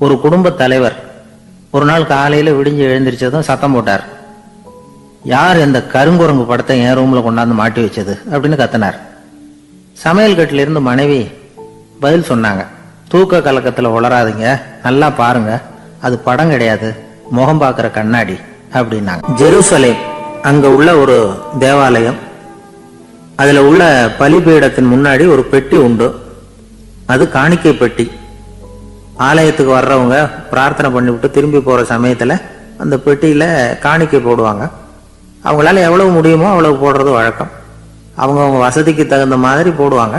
ஒரு குடும்ப தலைவர் ஒரு நாள் காலையில விடிஞ்சு எழுந்திரிச்சதும் சத்தம் போட்டார். யார் இந்த கருங்குரங்கு படத்தை என் ரூம்ல கொண்டாந்து மாட்டி வச்சது அப்படின்னு கத்தினார். சமையல் கட்டில இருந்து மனைவி பதில் சொன்னாங்க. தூக்க கலக்கத்துல உளராதீங்க, நல்லா பாருங்க, அது படம் கிடையாது, முகம் பார்க்கிற கண்ணாடி அப்படின்னாங்க. ஜெருசலேம் அங்க உள்ள ஒரு தேவாலயம், அதுல உள்ள பலிபீடத்தின் முன்னாடி ஒரு பெட்டி உண்டு. அது காணிக்கை பெட்டி. ஆலயத்துக்கு வர்றவங்க பிரார்த்தனை பண்ணிவிட்டு திரும்பி போற சமயத்துல அந்த பெட்டியில காணிக்கை போடுவாங்க. அவங்களால எவ்வளவு முடியுமோ அவ்வளவு போடுறது வழக்கம். அவங்க வசதிக்கு தகுந்த மாதிரி போடுவாங்க.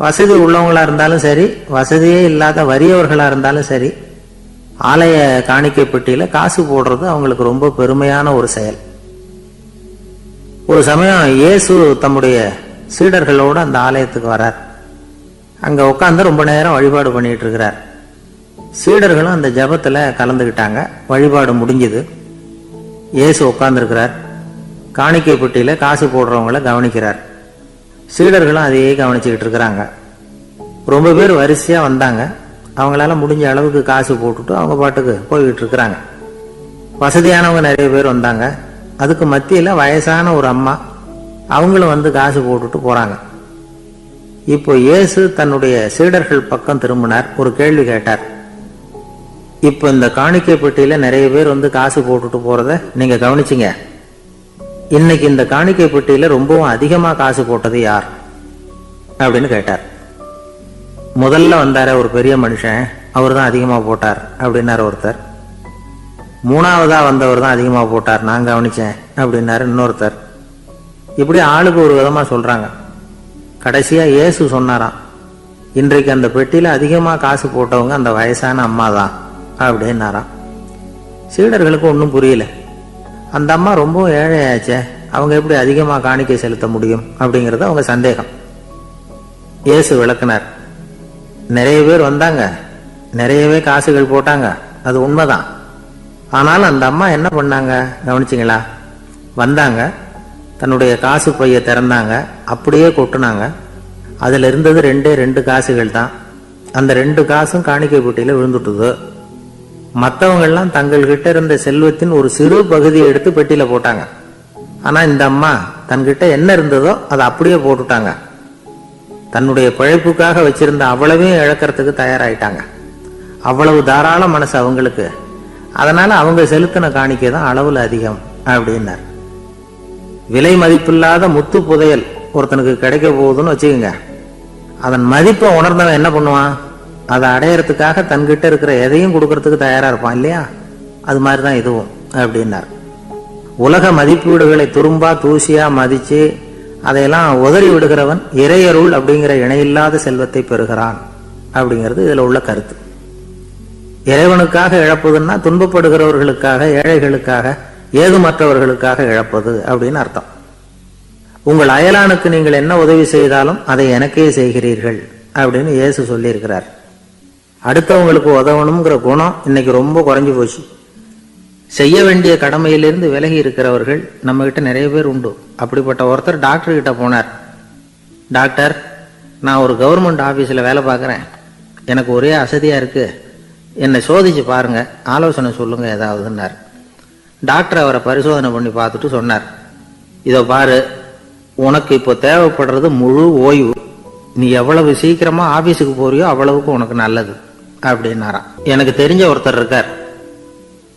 வசதி உள்ளவங்களா இருந்தாலும் சரி, வசதியே இல்லாத வறியவர்களா இருந்தாலும் சரி, ஆலய காணிக்கை பெட்டியில காசு போடுறது அவங்களுக்கு ரொம்ப பெருமையான ஒரு செயல். ஒரு சமயம் இயேசு தம்முடைய சீடர்களோடு அந்த ஆலயத்துக்கு வரார். அங்க உட்கார்ந்து ரொம்ப நேரம் வழிபாடு பண்ணிட்டு இருக்கிறார். சீடர்களும் அந்த ஜபத்துல கலந்துகிட்டாங்க. வழிபாடு முடிஞ்சது. இயேசு உட்கார்ந்து இருக்கிறார். காணிக்கை பெட்டியில காசு போடுறவங்கள கவனிக்கிறார். சீடர்களும் அதையே கவனிச்சுக்கிட்டு இருக்கிறாங்க. ரொம்ப பேர் வரிசையா வந்தாங்க. அவங்களால முடிஞ்ச அளவுக்கு காசு போட்டுட்டு அவங்க பாட்டுக்கு போய்கிட்டு இருக்கிறாங்க. வசதியானவங்க நிறைய பேர் வந்தாங்க. அதுக்கு மத்தியில வயசான ஒரு அம்மா, அவங்களும் வந்து காசு போட்டுட்டு போறாங்க. இப்போ இயேசு தன்னுடைய சீடர்கள் பக்கம் திரும்பினார். ஒரு கேள்வி கேட்டார். இப்போ இந்த காணிக்கை பெட்டியில நிறைய பேர் வந்து காசு போட்டுட்டு போறத நீங்க கவனிச்சிங்க. இன்னைக்கு இந்த காணிக்கை பெட்டியில ரொம்பவும் அதிகமா காசு போட்டது யார் அப்படின்னு கேட்டார். முதல்ல வந்தார ஒரு பெரிய மனுஷன், அவர் தான் அதிகமா போட்டார் அப்படின்னாரு ஒருத்தர். மூணாவதா வந்தவர் தான் அதிகமா போட்டார், நான் கவனிச்சேன் அப்படின்னாரு இன்னொருத்தர். இப்படி ஆளுக்கு ஒரு விதமா சொல்றாங்க. கடைசியா இயேசு சொன்னாராம், இன்றைக்கு அந்த பெட்டியில அதிகமா காசு போட்டவங்க அந்த வயசான அம்மா தான் அப்படின்னாராம். சீடர்களுக்கு ஒன்றும் புரியல. அந்த அம்மா ரொம்ப ஏழையாச்சே, அவங்க எப்படி அதிகமா காணிக்கை செலுத்த முடியும் அப்படிங்கறது அவங்க சந்தேகம். இயேசு விளக்குனார். நிறைய பேர் வந்தாங்க, நிறையவே காசுகள் போட்டாங்க, அது உண்மைதான். ஆனாலும் அந்த அம்மா என்ன பண்ணாங்க கவனிச்சிங்களா? வந்தாங்க, தன்னுடைய காசு பைய திறந்தாங்க, அப்படியே கொட்டுனாங்க. அதுல இருந்தது ரெண்டு காசுகள் தான். அந்த 2 காசும் காணிக்கை பெட்டியில விழுந்துட்டுது. மற்றவங்கெல்லாம் தங்கள்கிட்ட இருந்த செல்வத்தின் ஒரு சிறு பகுதியை எடுத்து பெட்டியில போட்டாங்க. ஆனா இந்த அம்மா தன்கிட்ட என்ன இருந்ததோ அதை அப்படியே போட்டுட்டாங்க. தன்னுடைய பிழைப்புக்காக வச்சிருந்த அவ்வளவையும் இழக்கிறதுக்கு தயாராயிட்டாங்க. அவ்வளவு தாராள மனசு அவங்களுக்கு. அதனால அவங்க செலுத்தின காணிக்கை தான் அளவுல அதிகம் அப்படின்னார். விலை மதிப்பில்லாத முத்து புதையல் ஒருத்தனுக்கு கிடைக்க போகுதுன்னு வச்சுக்கோங்க. அதன் மதிப்பை உணர்ந்தவன் என்ன பண்ணுவான்? அதை அடையறதுக்காக தன்கிட்ட இருக்கிற எதையும் கொடுக்கறதுக்கு தயாரா இருப்பான் இல்லையா? அது மாதிரிதான் இதுவும் அப்படின்னார். உலக மதிப்பீடுகளை துரும்பா தூசியா மதிச்சு அதையெல்லாம் உதறி விடுகிறவன் இறையருள் அப்படிங்கிற இணையில்லாத செல்வத்தை பெறுகிறான் அப்படிங்கிறது இதுல உள்ள கருத்து. இறைவனுக்காக இழப்பதுன்னா துன்பப்படுகிறவர்களுக்காக, ஏழைகளுக்காக, ஏதுமற்றவர்களுக்காக இழப்பது அப்படின்னு அர்த்தம். உங்கள் அயலானுக்கு நீங்கள் என்ன உதவி செய்தாலும் அதை எனக்கே செய்கிறீர்கள் அப்படின்னு இயேசு சொல்லி இருக்கிறார். அடுத்தவங்களுக்கு உதவணுங்கிற குணம் இன்னைக்கு ரொம்ப குறைஞ்சு போச்சு. செய்ய வேண்டிய கடமையிலிருந்து விலகி இருக்கிறவர்கள் நம்ம கிட்ட நிறைய பேர் உண்டு. அப்படிப்பட்ட ஒருத்தர் டாக்டர் கிட்ட போனார். டாக்டர், நான் ஒரு கவர்மெண்ட் ஆபீஸ்ல வேலை பார்க்கறேன், எனக்கு ஒரே அசதியா இருக்கு, என்னை சோதிச்சு பாருங்க, ஆலோசனை சொல்லுங்க ஏதாவதுன்னார். டாக்டர் அவரை பரிசோதனை பண்ணி பார்த்துட்டு சொன்னார், இதோ பாரு, உனக்கு இப்போ தேவைப்படுறது முழு ஓய்வு. நீ எவ்வளவு சீக்கிரமா ஆபீஸுக்கு போறியோ அவ்வளவுக்கு உனக்கு நல்லது அப்படின்னாராம். எனக்கு தெரிஞ்ச ஒருத்தர் இருக்கார்.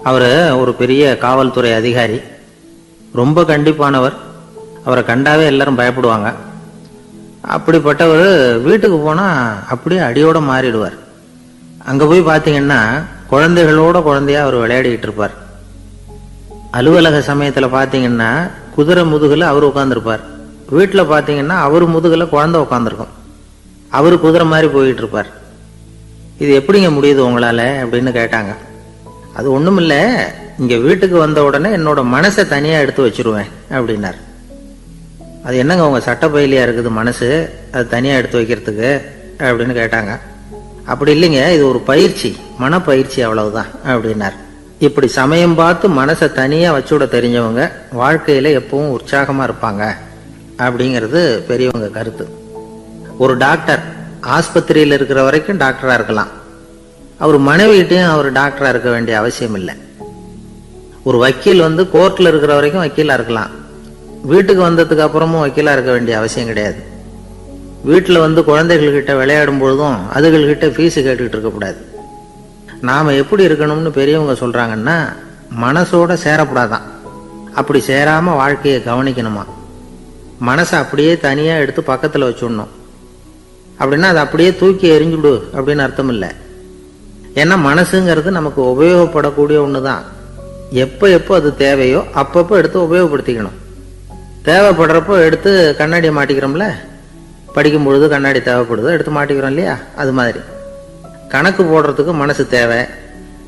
அவரு ஒரு பெரிய காவல்துறை அதிகாரி, ரொம்ப கண்டிப்பானவர். அவரை கண்டாவே எல்லாரும் பயப்படுவாங்க. அப்படிப்பட்டவர் வீட்டுக்கு போனா அப்படியே அடியோட மாறிடுவார். அங்க போய் பாத்தீங்கன்னா குழந்தைகளோட குழந்தையா அவர் விளையாடிக்கிட்டு இருப்பார். அலுவலக சமயத்துல பாத்தீங்கன்னா குதிரை முதுகுல அவர் உட்கார்ந்துருப்பார். வீட்டுல பாத்தீங்கன்னா அவரு முதுகுல குழந்தை உட்காந்துருக்கும். அவரு குதிரை மாதிரி போயிட்டு இருப்பார். இது எப்படிங்க முடியுது உங்களால அப்படின்னு கேட்டாங்க. அது ஒண்ணும் இல்ல, இங்க வீட்டுக்கு வந்த உடனே என்னோட மனசை தனியா எடுத்து வச்சிருவேன் அப்படின்னார். அது என்னங்க உங்க சட்டப்பயிலியா இருக்குது மனசு, அது தனியா எடுத்து வைக்கிறதுக்கு அப்படின்னு கேட்டாங்க. அப்படி இல்லைங்க, இது ஒரு பயிற்சி, மனப்பயிற்சி, அவ்வளவுதான் அப்படின்னார். இப்படி சமயம் பார்த்து மனசை தனியா வச்சுட தெரிஞ்சவங்க வாழ்க்கையில எப்பவும் உற்சாகமா இருப்பாங்க அப்படிங்கிறது பெரியவங்க கருத்து. ஒரு டாக்டர் ஆஸ்பத்திரியில் இருக்கிற வரைக்கும் டாக்டரா இருக்கலாம். அவர் மனைவிகிட்டையும் அவர் டாக்டரா இருக்க வேண்டிய அவசியம் இல்லை. ஒரு வக்கீல் கோர்ட்ல இருக்கிற வரைக்கும் வக்கீலா இருக்கலாம், வீட்டுக்கு வந்ததுக்கு அப்புறமும் வக்கீலா இருக்க வேண்டிய அவசியம் கிடையாது. வீட்டில் குழந்தைகள்கிட்ட விளையாடும் பொழுதும் அதுகள்கிட்ட ஃபீஸு கேட்டுக்கிட்டு இருக்கக்கூடாது. நாம் எப்படி இருக்கணும்னு பெரியவங்க சொல்கிறாங்கன்னா, மனசோட சேரக்கூடாதான். அப்படி சேராமல் வாழ்க்கையை கவனிக்கணுமா. மனசை அப்படியே தனியாக எடுத்து பக்கத்தில் வச்சுடணும். அப்படின்னா அதை அப்படியே தூக்கி எறிஞ்சுடு அப்படின்னு அர்த்தம் இல்லை. ஏன்னா மனசுங்கிறது நமக்கு உபயோகப்படக்கூடிய ஒன்று தான். எப்போ எப்போ அது தேவையோ அப்பப்போ எடுத்து உபயோகப்படுத்திக்கணும். தேவைப்படுறப்போ எடுத்து கண்ணாடியை மாட்டிக்கிறோம்ல, படிக்கும் பொழுது கண்ணாடி தேவைப்படுதோ எடுத்து மாட்டிக்கிறோம் இல்லையா, அது மாதிரி கணக்கு போடுறதுக்கு மனசு தேவை.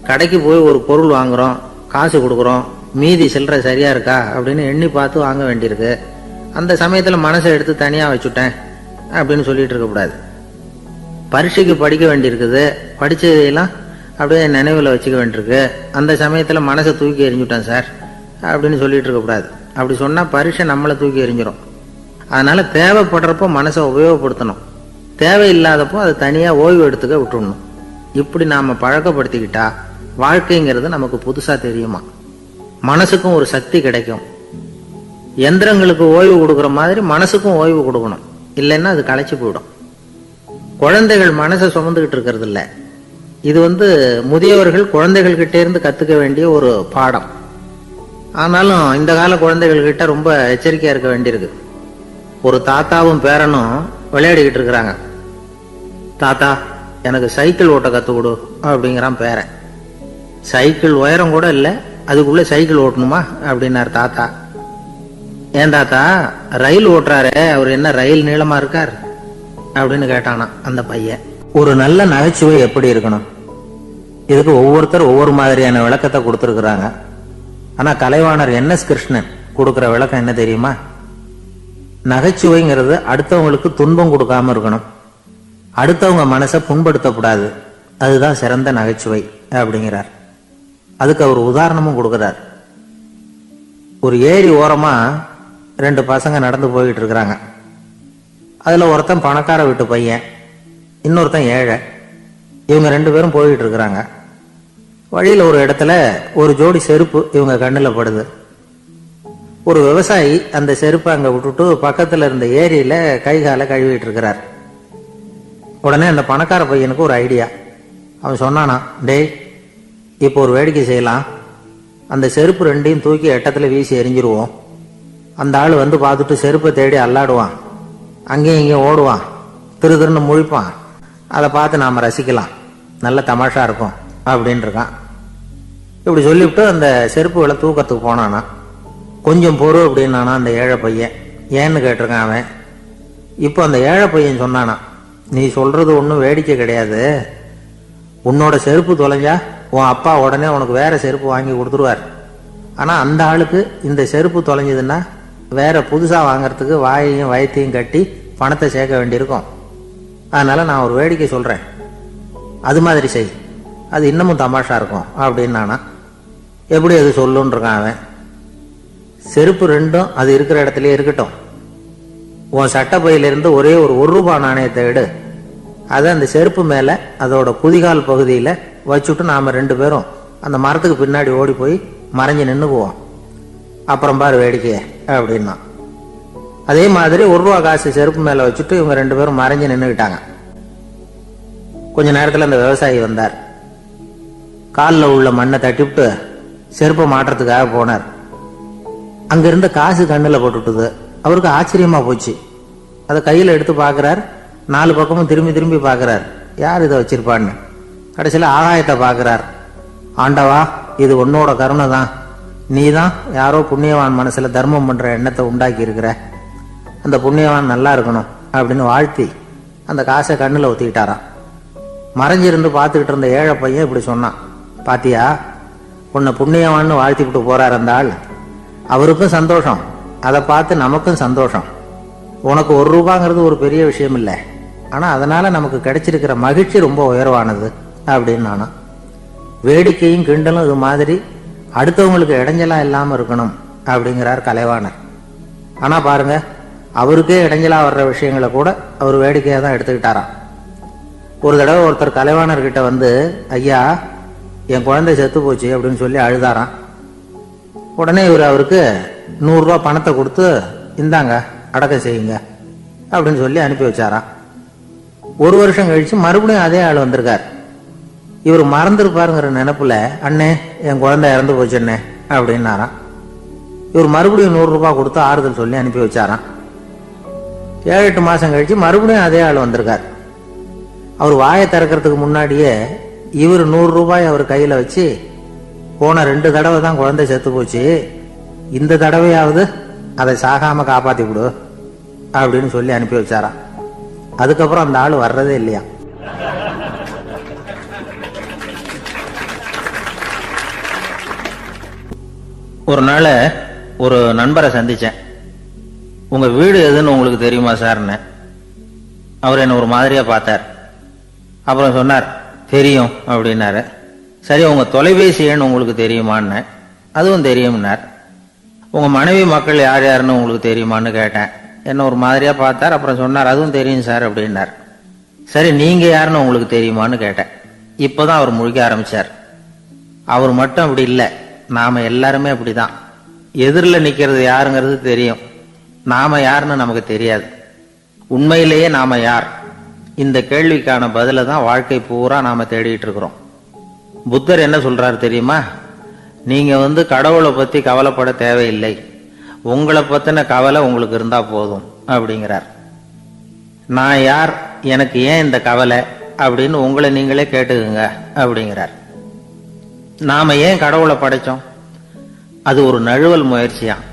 கடைக்கு போய் ஒரு பொருள் வாங்குகிறோம், காசு கொடுக்குறோம், மீதி சில்லறை சரியாக இருக்கா அப்படின்னு எண்ணி பார்த்து வாங்க வேண்டியிருக்கு. அந்த சமயத்தில் மனசை எடுத்து தனியாக வச்சுட்டேன் அப்படின்னு சொல்லிட்டு இருக்கக்கூடாது. பரீட்சைக்கு படிக்க வேண்டியிருக்குது, படித்ததையெல்லாம் அப்படியே நினைவில் வச்சுக்க வேண்டியிருக்கு, அந்த சமயத்தில் மனசை தூக்கி எறிஞ்சுட்டேன் சார் அப்படின்னு சொல்லிட்டு இருக்கக்கூடாது. அப்படி சொன்னால் பரீட்சை நம்மளை தூக்கி எறிஞ்சிடும். அதனால் தேவைப்படுறப்போ மனசை உபயோகப்படுத்தணும், தேவையில்லாதப்போ அதை தனியாக ஓய்வு எடுத்துக்க விட்டுடணும். இப்படி நாம் பழக்கப்படுத்திக்கிட்டா வாழ்க்கைங்கிறது நமக்கு புதுசாக தெரியுமா. மனசுக்கும் ஒரு சக்தி கிடைக்கும். எந்திரங்களுக்கு ஓய்வு கொடுக்குற மாதிரி மனசுக்கும் ஓய்வு கொடுக்கணும், இல்லைன்னா அது களைச்சி போயிடும். குழந்தைகள் மனசை சுமந்துக்கிட்டு இருக்கிறது இல்லை. இது முதியவர்கள் குழந்தைகள்கிட்ட இருந்து கற்றுக்க வேண்டிய ஒரு பாடம். ஆனாலும் இந்த கால குழந்தைகள்கிட்ட ரொம்ப எச்சரிக்கையாக இருக்க வேண்டியிருக்கு. ஒரு தாத்தாவும் பேரனும் விளையாடிக்கிட்டு இருக்கிறாங்க. தாத்தா, எனக்கு சைக்கிள் ஓட்ட கற்றுக் கொடு அப்படிங்கிறான் பேரன். சைக்கிள் உயரம் கூட இல்லை, அதுக்குள்ளே சைக்கிள் ஓட்டணுமா அப்படின்னார் தாத்தா. ஏன் தாத்தா, ரயில் ஓட்டுறாரு, அவர் என்ன ரயில் நீளமா இருக்கார் அப்படின்னு கேட்டானா அந்த பையன். ஒரு நல்ல நகைச்சுவை எப்படி இருக்கணும், இதுக்கு ஒவ்வொருத்தர் ஒவ்வொரு மாதிரியான விளக்கத்தை கொடுத்துருக்குறாங்க. ஆனா கலைவாணர் NS கிருஷ்ணன் கொடுக்குற விளக்கம் என்ன தெரியுமா? நகைச்சுவைங்கிறது அடுத்தவங்களுக்கு துன்பம் கொடுக்காம இருக்கணும், அடுத்தவங்க மனசை புண்படுத்தக்கூடாது, அதுதான் சிறந்த நகைச்சுவை அப்படிங்கிறார். அதுக்கு அவர் உதாரணமும் கொடுக்கிறார். ஒரு ஏரி ஓரமா 2 பசங்க நடந்து போயிட்டு இருக்கிறாங்க. அதுல ஒருத்தன் பணக்கார வீட்டு பையன், இன்னொருத்தன் ஏழை. இவங்க 2 பேரும் போயிட்டு இருக்கிறாங்க. வழியில ஒரு இடத்துல ஒரு ஜோடி செருப்பு இவங்க கண்ணில் படுது. ஒரு விவசாயி அந்த செருப்பை அங்க விட்டுட்டு பக்கத்துல இருந்த ஏரியில கை காலை கழுவிட்டு இருக்கிறார். உடனே அந்த பணக்கார பையனுக்கு ஒரு ஐடியா. அவன் சொன்னானா, டேய், இப்போ ஒரு வேடிக்கை செய்யலாம், அந்த செருப்பு 2ஐயும் தூக்கி எட்டத்துல வீசி எரிஞ்சிருவோம். அந்த ஆள் பார்த்துட்டு செருப்பை தேடி அல்லாடுவான், அங்கேயும் இங்கேயும் ஓடுவான், திரு திருன்னு முழிப்பான். அதை பார்த்து நாம ரசிக்கலாம், நல்ல தமாஷா இருக்கும் அப்படின்னு இருக்கான். இப்படி சொல்லிவிட்டு அந்த செருப்புகளை தூக்கத்துக்கு போனானா. கொஞ்சம் பொறு அப்படின்னானா அந்த ஏழை பையன். ஏன்னு கேட்டிருக்கான் அவன். இப்போ அந்த ஏழை பையன் சொன்னானா, நீ சொல்றது ஒன்றும் வேடிக்கை கிடையாது, உன்னோட செருப்பு தொலைஞ்சா உன் அப்பா உடனே உனக்கு வேற செருப்பு வாங்கி கொடுத்துருவார். ஆனா அந்த ஆளுக்கு இந்த செருப்பு தொலைஞ்சதுன்னா வேற புதுசா வாங்கறதுக்கு வாயையும் வயத்தையும் கட்டி பணத்தை சேர்க்க வேண்டியிருக்கும். அதனால நான் ஒரு வேடிக்கை சொல்றேன், அது மாதிரி செய், அது இன்னமும் தமாஷா இருக்கும் அப்படின்னு நானா. எப்படி அது சொல்லுன்னு இருக்கான் அவன். செருப்பு 2ம் அது இருக்கிற இடத்துலயே இருக்கட்டும், உன் சட்டை பையிலிருந்து ஒரே ஒரு ₹1 நாணயத்தை எடு, அதை அந்த செருப்பு மேல அதோட குதிகால் பகுதியில வச்சுட்டு நாம 2 பேரும் அந்த மரத்துக்கு பின்னாடி ஓடி போய் மறைஞ்சு நின்னுக்குவோம், அப்புறம் பாரு வேடிக்கைய அப்படின்னா. அதே மாதிரி ₹1 காசு செருப்பு மேல வச்சுட்டு இவங்க 2 பேரும் மறைஞ்சு நின்றுக்கிட்டாங்க. கொஞ்ச நேரத்துல அந்த விவசாயி வந்தார். காலில் உள்ள மண்ணை தட்டிவிட்டு செருப்பை மாட்டுறதுக்காக போனார். அங்கிருந்த காசு கண்ணில் போட்டுட்டுது. அவருக்கு ஆச்சரியமா போச்சு. அதை கையில் எடுத்து பார்க்கிறார். 4 பக்கமும் திரும்பி திரும்பி பார்க்கிறார், யார் இதை வச்சிருப்பான்னு. கடைசியில் ஆகாயத்தை பார்க்கிறார். ஆண்டவா, இது உன்னோட கருணை தான், நீ தான் யாரோ புண்ணியவான் மனசுல தர்மம் பண்ற எண்ணத்தை உண்டாக்கி இருக்கிற, அந்த புண்ணியவான் நல்லா இருக்கணும் அப்படின்னு வாழ்த்தி அந்த காசை கண்ணில் ஒத்திக்கிட்டாராம். மறைஞ்சிருந்து பார்த்துக்கிட்டு இருந்த ஏழை பையன் இப்படி சொன்னான், பாத்தியா, உன்னை புண்ணியவான்னு வாழ்த்திவிட்டு போறார் அந்த ஆள், அவருக்கும் சந்தோஷம், அதை பார்த்து நமக்கும் சந்தோஷம். உனக்கு ₹1 ஒரு பெரிய விஷயம் இல்லை, ஆனா அதனால நமக்கு கிடைச்சிருக்கிற மகிழ்ச்சி ரொம்ப உயர்வானது அப்படின்னு நானா. வேடிக்கையும் கிண்டலும் இது மாதிரி அடுத்தவங்களுக்கு இடைஞ்சலா இல்லாம இருக்கணும் அப்படிங்கிறார் கலைவாணர். ஆனா பாருங்க, அவருக்கே இடைஞ்சலா வர்ற விஷயங்களை கூட அவர் வேடிக்கையா தான் எடுத்துக்கிட்டாராம். ஒரு தடவை ஒருத்தர் கலைவாணர்கிட்ட வந்து, ஐயா என் குழந்தை செத்து போச்சு அப்படின்னு சொல்லி அழுதாராம். உடனே இவர் அவருக்கு 100 ரூபா பணத்தை கொடுத்து, இந்தாங்க அடக்கம் செய்யுங்க அப்படின்னு சொல்லி அனுப்பி வச்சாராம். 1 வருஷம் கழிச்சு மறுபடியும் அதே ஆள் வந்திருக்கார். இவர் மறந்துருப்பாருங்கிற நினைப்புல, அண்ணே என் குழந்தை இறந்து போச்சுண்ணே அப்படின்னாராம். இவர் மறுபடியும் 100 ரூபாய் கொடுத்து ஆறுதல் சொல்லி அனுப்பி வச்சாராம். 7-8 மாசம் கழிச்சு மறுபடியும் அதே ஆள் வந்திருக்கார். அவர் வாயை திறக்கிறதுக்கு முன்னாடியே இவர் 100 ரூபாய் அவர் கையில வச்சு, போன 2 தடவை தான் குழந்தை செத்து போச்சு, இந்த தடவையாவது அதை சாகாம காப்பாத்தி விடு அப்படின்னு சொல்லி அனுப்பி வச்சாராம். அதுக்கப்புறம் அந்த ஆள் வர்றதே இல்லையா. ஒரு நாள் ஒரு நண்பரை சந்திச்சேன். உங்க வீடு எதுன்னு உங்களுக்கு தெரியுமா சார்ன்னு. அவர் என்ன ஒரு மாதிரியா பார்த்தார். அப்புறம் சொன்னார், தெரியும் அப்படின்னாரு. சரி, உங்க தொலைபேசி எண் உங்களுக்கு தெரியுமான்னு. அதுவும் தெரியும்னார். உங்க மனைவி மக்கள் யார் யாருன்னு உங்களுக்கு தெரியுமான்னு கேட்டேன். என்ன ஒரு மாதிரியா பார்த்தார். அப்புறம் சொன்னார், அதுவும் தெரியும் சார் அப்படின்னார். சரி, நீங்க யாருன்னு உங்களுக்கு தெரியுமான்னு கேட்டேன். இப்பதான் அவர் முழிக்க ஆரம்பிச்சார். அவர் மட்டும் அப்படி இல்லை, நாம எல்லாருமே அப்படிதான். எதிரில் நிக்கிறது யாருங்கிறது தெரியும், நாம யாருன்னு நமக்கு தெரியாது. உண்மையிலேயே நாம யார்? இந்த கேள்விக்கான பதில தான் வாழ்க்கை பூரா நாம தேடிட்டு இருக்கிறோம். புத்தர் என்ன சொல்றாரு தெரியுமா? நீங்க கடவுளை பத்தி கவலைப்பட தேவையில்லை, உங்களை பத்தின கவலை உங்களுக்கு இருந்தா போதும் அப்படிங்கிறார். நான் யார், எனக்கு ஏன் இந்த கவலை அப்படின்னு உங்களை நீங்களே கேட்டுக்குங்க அப்படிங்கிறார். நாம ஏன் கடவுளை படைச்சோம்? அது ஒரு நழுவல் முயற்சியாம்.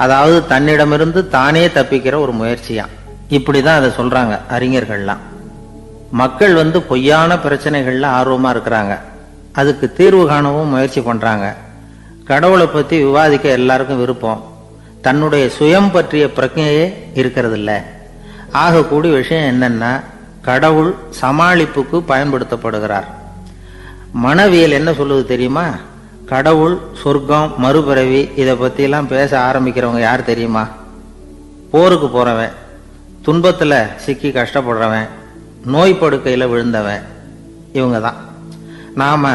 அதாவது தன்னிடமிருந்து தானே தப்பிக்கிற ஒரு முயற்சியாம். இப்படிதான் அதை சொல்றாங்க அறிஞர்கள்லாம். மக்கள் பொய்யான பிரச்சனைகள்ல ஆர்வமா இருக்கிறாங்க, அதுக்கு தீர்வு காணவும் முயற்சி பண்றாங்க. கடவுளை பத்தி விவாதிக்க எல்லாருக்கும் விருப்பம், தன்னுடைய சுயம் பற்றிய பிரஜையே இருக்கிறது இல்ல. ஆகக்கூடிய விஷயம் என்னன்னா, கடவுள் சமாளிப்புக்கு பயன்படுத்தப்படுகிறார். மனவியல் என்ன சொல்லுது தெரியுமா? கடவுள், சொர்க்கம், மறுபிறவி இதை பத்தி எல்லாம் பேச ஆரம்பிக்கிறவங்க யார் தெரியுமா? போருக்கு போறவன், துன்பத்துல சிக்கி கஷ்டப்படுறவன், நோய் படுக்கையில விழுந்தவன், இவங்க தான். நாம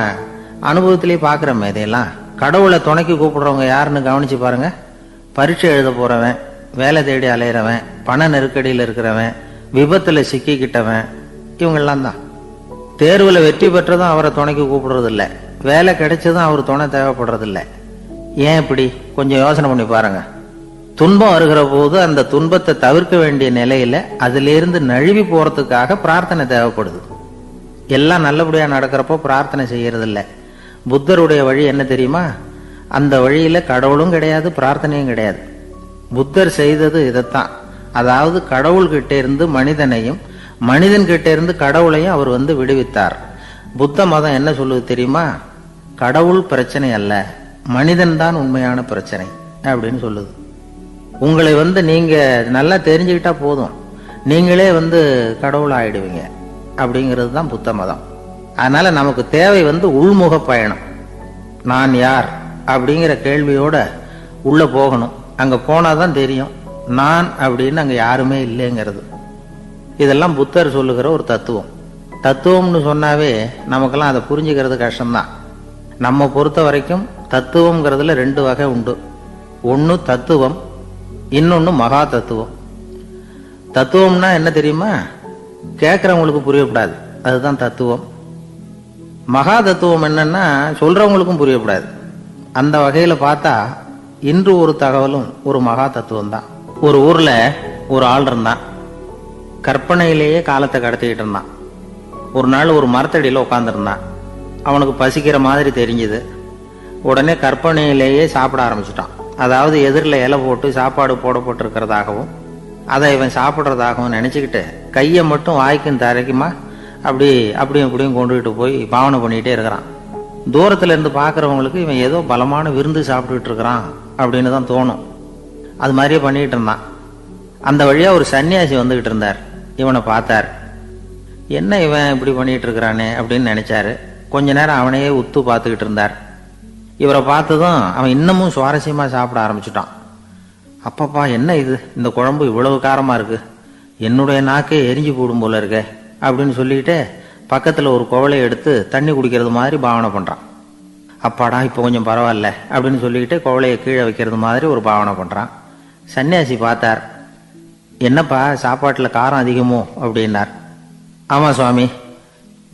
அனுபவத்திலேயே பார்க்கிறோமே இதையெல்லாம். கடவுளை துணைக்கு கூப்பிடுறவங்க யாருன்னு கவனிச்சு பாருங்க. பரீட்சை எழுத போறவன், வேலை தேடி அலையிறவன், பண நெருக்கடியில் இருக்கிறவன், விபத்துல சிக்கிக்கிட்டவன், இவங்கெல்லாம் தான். தேர்வுல வெற்றி பெற்றதும் அவரை துணைக்கு கூப்பிடுறது இல்லை, வேலை கிடைச்சதும் அவர் துணை தேவைப்படுறது இல்லை. ஏன் இப்படி? கொஞ்சம் யோசனை பண்ணி பாருங்க. துன்பம் வருகிற போது அந்த துன்பத்தை தவிர்க்க வேண்டிய நிலையில அதிலிருந்து நழுவி போறதுக்காக பிரார்த்தனை தேவைப்படுது. எல்லாம் நல்லபடியா நடக்கிறப்போ பிரார்த்தனை செய்யறது இல்லை. புத்தருடைய வழி என்ன தெரியுமா? அந்த வழியில கடவுளும் கிடையாது, பிரார்த்தனையும் கிடையாது. புத்தர் செய்தது இதைத்தான். அதாவது கடவுள்கிட்ட இருந்து மனிதனையும், மனிதன் கிட்ட இருந்து கடவுளையும் அவர் விடுவித்தார். புத்த மதம் என்ன சொல்லுது தெரியுமா? கடவுள் பிரச்சனை அல்ல, மனிதன் தான் உண்மையான பிரச்சனை அப்படின்னு சொல்லுது. உங்களை நீங்க நல்லா தெரிஞ்சுக்கிட்டா போதும், நீங்களே கடவுள் ஆயிடுவீங்க அப்படிங்கிறது தான் புத்த மதம். அதனால நமக்கு தேவை உள்முக பயணம். நான் யார் அப்படிங்கிற கேள்வியோட உள்ள போகணும். அங்க போனாதான் தெரியும் நான் அப்படின்னு அங்க யாருமே இல்லைங்கிறது. இதெல்லாம் புத்தர் சொல்லுகிற ஒரு தத்துவம். தத்துவம்னு சொன்னாவே நமக்கெல்லாம் அதை புரிஞ்சுக்கிறது கஷ்டம்தான். நம்ம பொறுத்த வரைக்கும் தத்துவம்ங்கிறதுல 2 வகை உண்டு. ஒன்னு தத்துவம், இன்னொன்னு மகா தத்துவம். தத்துவம்னா என்ன தெரியுமா? கேட்கறவங்களுக்கு புரியப்படாது, அதுதான் தத்துவம். மகா தத்துவம் என்னன்னா சொல்றவங்களுக்கும் புரியப்படாது. அந்த வகையில பார்த்தா இன்று ஒரு தகவலும் ஒரு மகா தத்துவம் தான். ஒரு ஊர்ல ஒரு ஆள் இருந்தான். கற்பனையிலேயே காலத்தை கடத்திக்கிட்டு இருந்தான். ஒரு நாள் ஒரு மரத்தடியில உட்காந்துருந்தான். அவனுக்கு பசிக்கிற மாதிரி தெரிஞ்சுது. உடனே கற்பனையிலேயே சாப்பிட ஆரம்பிச்சுட்டான். அதாவது எதிரில் இலை போட்டு சாப்பாடு போடப்பட்டிருக்கிறதாகவும் அதை இவன் சாப்பிட்றதாகவும் நினைச்சுக்கிட்டு கையை மட்டும் வாய்க்கும் தரைக்குமா அப்படியும் இப்படியும் கொண்டுகிட்டு போய் பாவனை பண்ணிக்கிட்டே இருக்கிறான். தூரத்துல இருந்து பார்க்கறவங்களுக்கு இவன் ஏதோ பலமான விருந்து சாப்பிட்டுட்டு இருக்கிறான் அப்படின்னு தான் தோணும். அது மாதிரியே பண்ணிக்கிட்டு இருந்தான். அந்த வழியா ஒரு சன்னியாசி வந்துகிட்டு இருந்தார். இவனை பார்த்தார். என்ன இவன் இப்படி பண்ணிட்டு இருக்கிறானே அப்படின்னு நினைச்சாரு. கொஞ்ச நேரம் அவனையே உத்து பார்த்துக்கிட்டு இருந்தார். இவரை பார்த்ததும் அவன் இன்னமும் சுவாரஸ்யமா சாப்பிட ஆரம்பிச்சுட்டான். அப்பப்பா, என்ன இது, இந்த குழம்பு இவ்வளவு காரமா இருக்கு, என்னுடைய நாக்கே எரிஞ்சு போடும் போல இருக்க அப்படின்னு சொல்லிட்டு பக்கத்தில் ஒரு குவளையை எடுத்து தண்ணி குடிக்கிறது மாதிரி பாவனை பண்ணுறான். அப்பாடா இப்போ கொஞ்சம் பரவாயில்ல அப்படின்னு சொல்லிக்கிட்டு குவளையை கீழே வைக்கிறது மாதிரி ஒரு பாவனை பண்ணுறான். சன்னியாசி பார்த்தார். என்னப்பா சாப்பாட்டில் காரம் அதிகமோ அப்படின்னார். ஆமாம் சுவாமி,